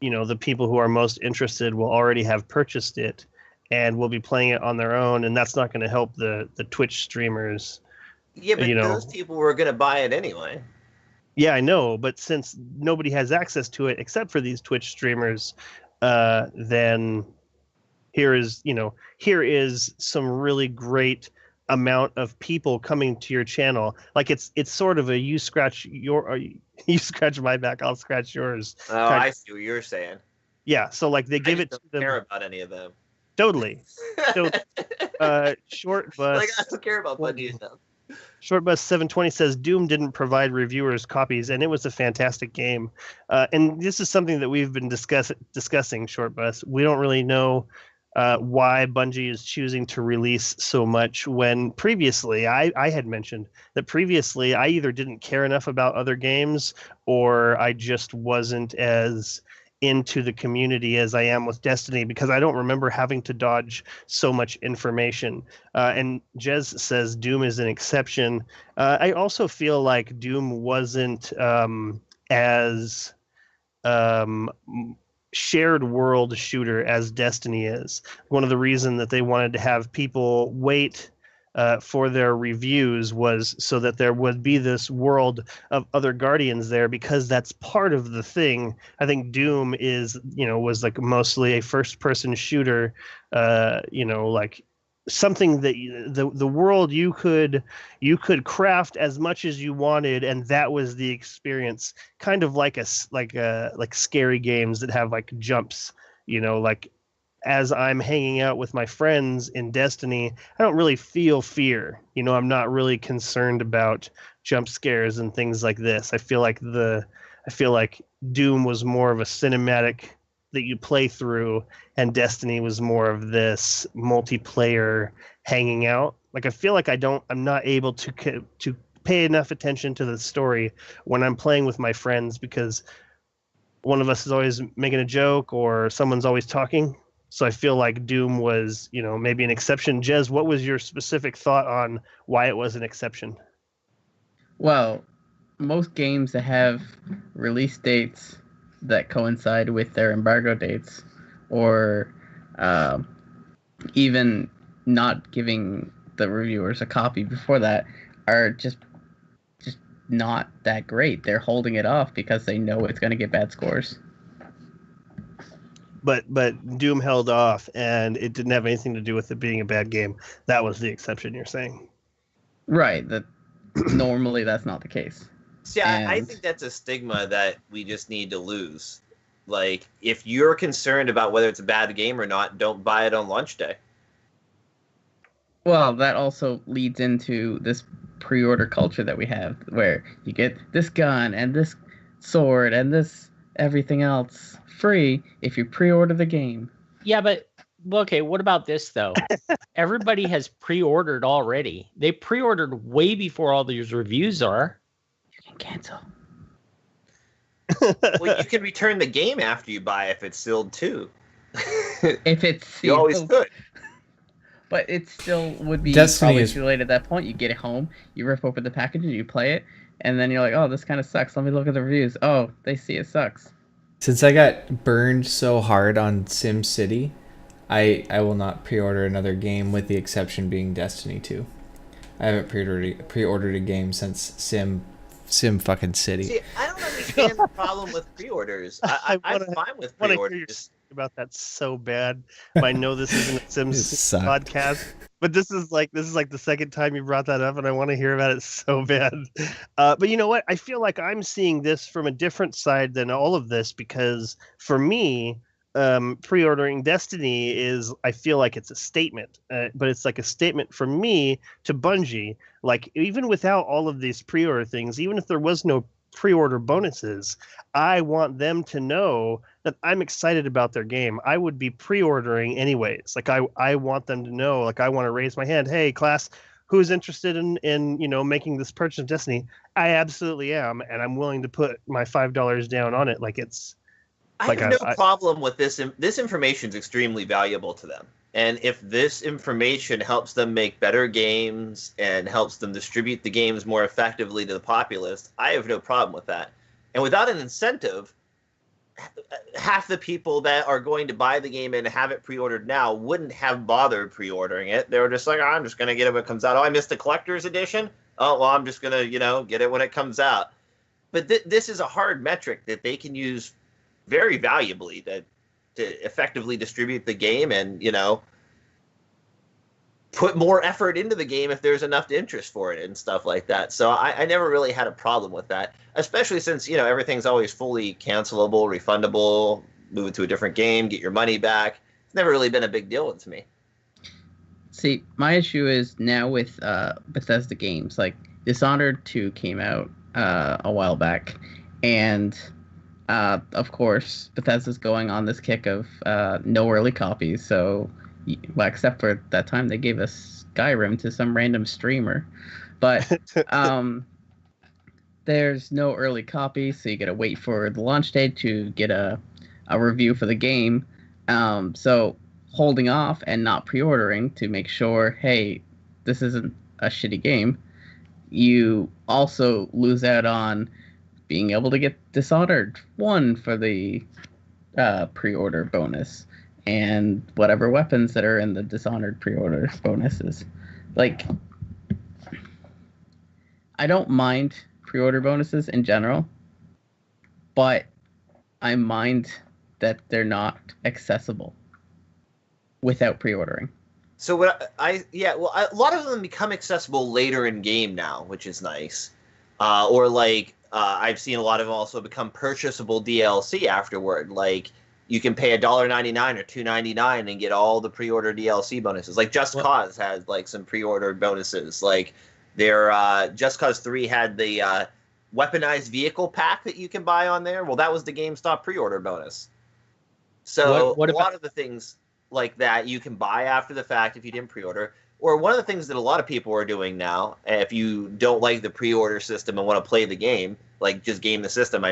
the people who are most interested will already have purchased it and will be playing it on their own. And that's not going to help the Twitch streamers. Yeah, but those people were going to buy it anyway. Yeah, I know. But since nobody has access to it except for these Twitch streamers, then here is some really great amount of people coming to your channel. Like it's sort of a you scratch my back, I'll scratch yours. Oh, I see what you're saying. Yeah, so like they give it to them. I don't care about any of them. Totally. So, Short Bus. Like I don't care about Bungie stuff. Short Bus 720 says Doom didn't provide reviewers copies, and it was a fantastic game. And this is something that we've been discussing. Short Bus. We don't really know why Bungie is choosing to release so much when previously I had mentioned that previously I either didn't care enough about other games or I just wasn't as into the community as I am with Destiny, because I don't remember having to dodge so much information. And Jez says Doom is an exception. I also feel like Doom wasn't as shared world shooter as Destiny is. One of the reasons that they wanted to have people wait for their reviews was so that there would be this world of other Guardians there, because that's part of the thing. I think Doom was like mostly a first person shooter, like something that the world you could craft as much as you wanted, and that was the experience, kind of like scary games that have like jumps, like as I'm hanging out with my friends in Destiny, I don't really feel fear. I'm not really concerned about jump scares and things like this. I feel like Doom was more of a cinematic that you play through, and Destiny was more of this multiplayer hanging out. Like I feel like I'm not able to pay enough attention to the story when I'm playing with my friends, because one of us is always making a joke or someone's always talking. So I feel like Doom was, maybe an exception. Jez, what was your specific thought on why it was an exception? Well, most games that have release dates that coincide with their embargo dates, or even not giving the reviewers a copy before that, are just not that great. They're holding it off because they know it's going to get bad scores. But Doom held off, and it didn't have anything to do with it being a bad game. That was the exception, you're saying? Right. That normally that's not the case. See, I think that's a stigma that we just need to lose. Like, if you're concerned about whether it's a bad game or not, don't buy it on launch day. Well, that also leads into this pre-order culture that we have, where you get this gun and this sword and this everything else free if you pre-order the game. Yeah, but okay, what about this though? Everybody has pre-ordered already. They pre-ordered way before all these reviews are. You can cancel. Well, you can return the game after you buy if it's sealed too. If it's sealed. You always could. But it still would be Destiny probably is... too late at that point. You get it home, you rip open the package, and you play it, and then you're like, oh, this kind of sucks. Let me look at the reviews. Oh, they see it sucks. Since I got burned so hard on SimCity, I will not pre-order another game, with the exception being Destiny 2. I haven't pre-ordered a game since Sim fucking City. See, I don't understand the problem with pre-orders. I'm fine with pre-orders. About that so bad. I know this isn't a Sims podcast, but this is like the second time you brought that up, and I want to hear about it so bad. But you know what? I feel like I'm seeing this from a different side than all of this, because for me, pre-ordering Destiny is, I feel like it's a statement, but it's like a statement from me to Bungie. Like, even without all of these pre-order things, even if there was no pre-order bonuses, I want them to know that I'm excited about their game. I would be pre-ordering anyways. Like, I want them to know, like, I want to raise my hand. Hey, class, who's interested in making this purchase of Destiny? I absolutely am, and I'm willing to put my $5 down on it. Like, it's I have no problem with this. This information is extremely valuable to them. And if this information helps them make better games and helps them distribute the games more effectively to the populace, I have no problem with that. And without an incentive, half the people that are going to buy the game and have it pre-ordered now wouldn't have bothered pre-ordering it. They were just like, I'm just going to get it when it comes out. Oh, I missed the collector's edition? Oh, well, I'm just going to, get it when it comes out. But this is a hard metric that they can use very valuably to effectively distribute the game and, put more effort into the game if there's enough interest for it and stuff like that. So I never really had a problem with that, especially since, everything's always fully cancelable, refundable, move it to a different game, get your money back. It's never really been a big deal to me. See, my issue is now with Bethesda games. Like, Dishonored 2 came out a while back, and of course, Bethesda's going on this kick of no early copies. So, well, except for that time they gave us Skyrim to some random streamer, but there's no early copy, so you gotta wait for the launch date to get a review for the game. So holding off and not pre-ordering to make sure, hey, this isn't a shitty game, you also lose out on being able to get Dishonored 1 for the pre-order bonus, and whatever weapons that are in the Dishonored pre-order bonuses. Like, I don't mind pre-order bonuses in general, but I mind that they're not accessible without pre-ordering. So a lot of them become accessible later in game now, which is nice. I've seen a lot of them also become purchasable DLC afterward. Like, you can pay $1.99 or $2.99 and get all the pre-order DLC bonuses. Like, Just Cause has like some pre-order bonuses. Like, their Just Cause 3 had the weaponized vehicle pack that you can buy on there. Well, that was the GameStop pre-order bonus. So a lot of the things like that you can buy after the fact if you didn't pre-order. Or one of the things that a lot of people are doing now, if you don't like the pre-order system and want to play the game, like just game the system,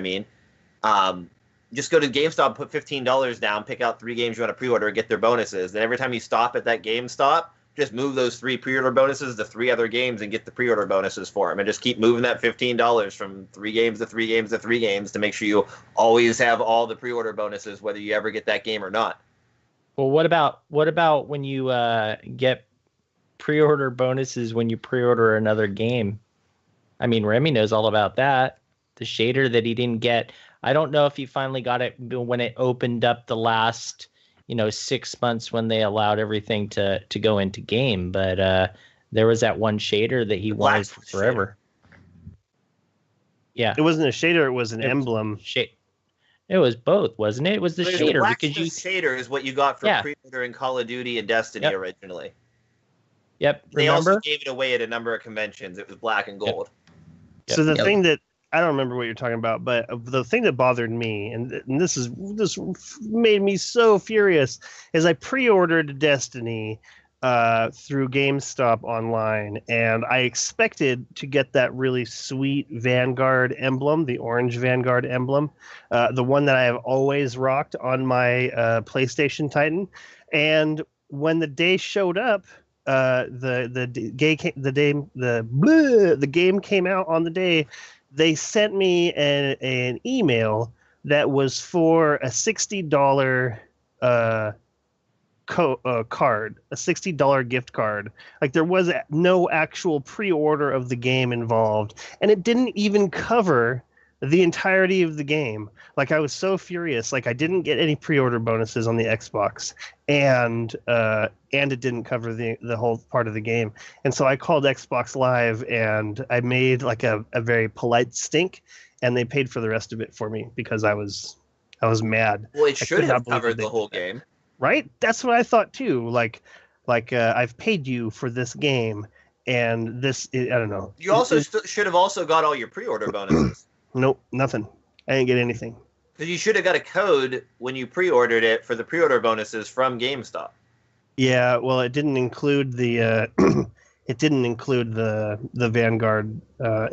just go to GameStop, put $15 down, pick out 3 games you want to pre-order, get their bonuses. And every time you stop at that GameStop, just move those 3 pre-order bonuses to 3 other games and get the pre-order bonuses for them, and just keep moving that $15 from 3 games to 3 games to 3 games to make sure you always have all the pre-order bonuses, whether you ever get that game or not. Well, what about when you get pre-order bonuses when you pre-order another game? I mean, Remy knows all about that. The shader that he didn't get. I don't know if he finally got it when it opened up the last, 6 months when they allowed everything to go into game. But there was that one shader that he wanted for forever. Yeah. It wasn't a shader. It was an emblem. It was both, wasn't it? It was the shader. Because shader is what you got for pre-ordering Call of Duty and Destiny originally. Yep. They also gave it away at a number of conventions. It was black and gold. Yep. So the thing that I don't remember what you're talking about, but the thing that bothered me, and this made me so furious, is I pre-ordered Destiny through GameStop online, and I expected to get that really sweet Vanguard emblem, the orange Vanguard emblem, the one that I have always rocked on my PlayStation Titan. And when the day showed up, the game came out on the day. They sent me an email that was for a $60 card, a $60 gift card. Like, there was no actual pre-order of the game involved, and it didn't even cover the entirety of the game. Like, I was so furious. Like, I didn't get any pre-order bonuses on the Xbox, and it didn't cover the whole part of the game. And so I called Xbox Live, and I made like a very polite stink, and they paid for the rest of it for me because I was mad. Well, it should have covered the whole game. Right? That's what I thought too. Like I've paid you for this game, and this, I don't know. You also should have also got all your pre-order bonuses. Nope, nothing. I didn't get anything. Because you should have got a code when you pre-ordered it for the pre-order bonuses from GameStop. Yeah, well, it didn't include the the Vanguard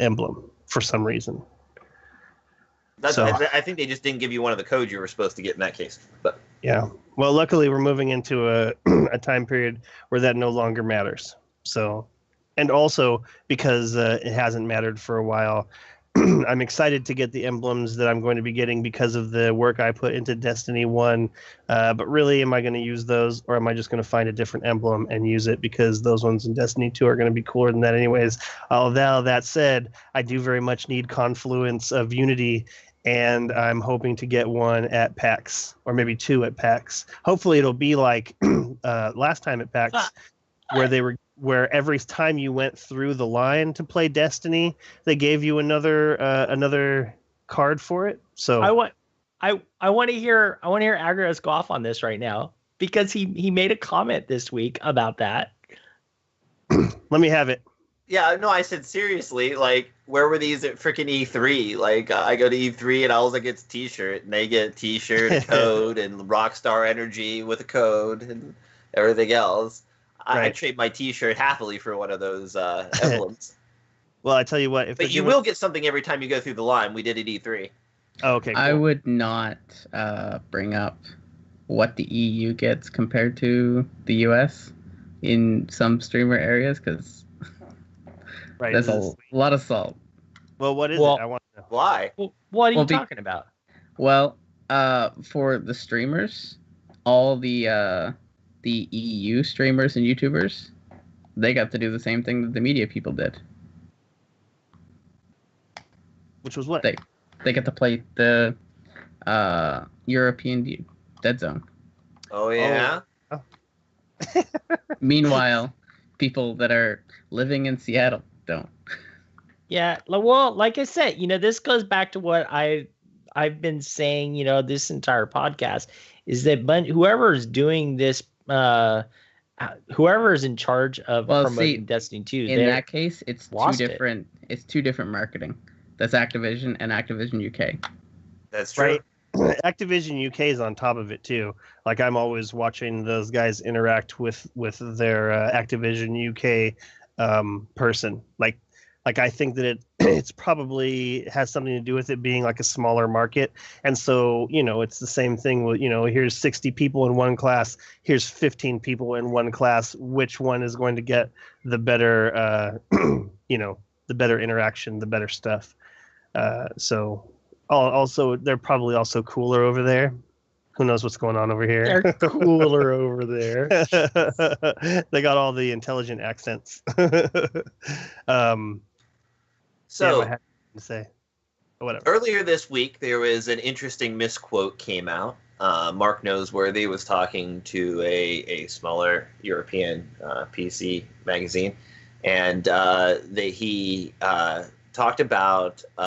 emblem for some reason. I think they just didn't give you one of the codes you were supposed to get in that case. But yeah, well, luckily we're moving into a time period where that no longer matters. So, and also because it hasn't mattered for a while, I'm excited to get the emblems that I'm going to be getting because of the work I put into Destiny 1. But really, am I going to use those, or am I just going to find a different emblem and use it because those ones in Destiny 2 are going to be cooler than that anyways? Although that said, I do very much need Confluence of Unity, and I'm hoping to get one at PAX, or maybe 2 at PAX. Hopefully it'll be like last time at PAX, where every time you went through the line to play Destiny, they gave you another card for it. So I want to hear Agrios go off on this right now, because he made a comment this week about that. Let me have it. Yeah, no, I said seriously, like, where were these at freaking E3? Like, I go to E3 and all I get a t-shirt, and they get a t-shirt, a code, and Rockstar Energy with a code, and everything else. Right. I trade my t-shirt happily for one of those emblems. Well, I tell you what. But you will get something every time you go through the line. We did at E3. Oh, okay, cool. I would not bring up what the EU gets compared to the US in some streamer areas, because there's a lot of salt. Well, what is it? I want to know. Why? Well, what are you talking about? Well, for the streamers, all the EU streamers and YouTubers, they got to do the same thing that the media people did. Which was what? They get to play the European Dead Zone. Oh, yeah? Oh. Meanwhile, people that are living in Seattle don't. Yeah, well, like I said, this goes back to what I've been saying, this entire podcast, is that whoever is doing this, whoever is in charge of promoting Destiny 2, in that case, it's two different marketing. That's Activision and Activision UK. That's true. Right. Activision UK is on top of it too. Like, I'm always watching those guys interact with their Activision UK person. Like I think that it's probably has something to do with it being like a smaller market. And so, it's the same thing with, here's 60 people in one class, here's 15 people in one class. Which one is going to get the better, the better interaction, the better stuff. So also, they're probably also cooler over there. Who knows what's going on over here? They're cooler over there. They got all the intelligent accents. So, what I had to say. Whatever. Earlier this week, there was an interesting misquote came out. Mark Noseworthy was talking to a smaller European PC magazine, and he talked about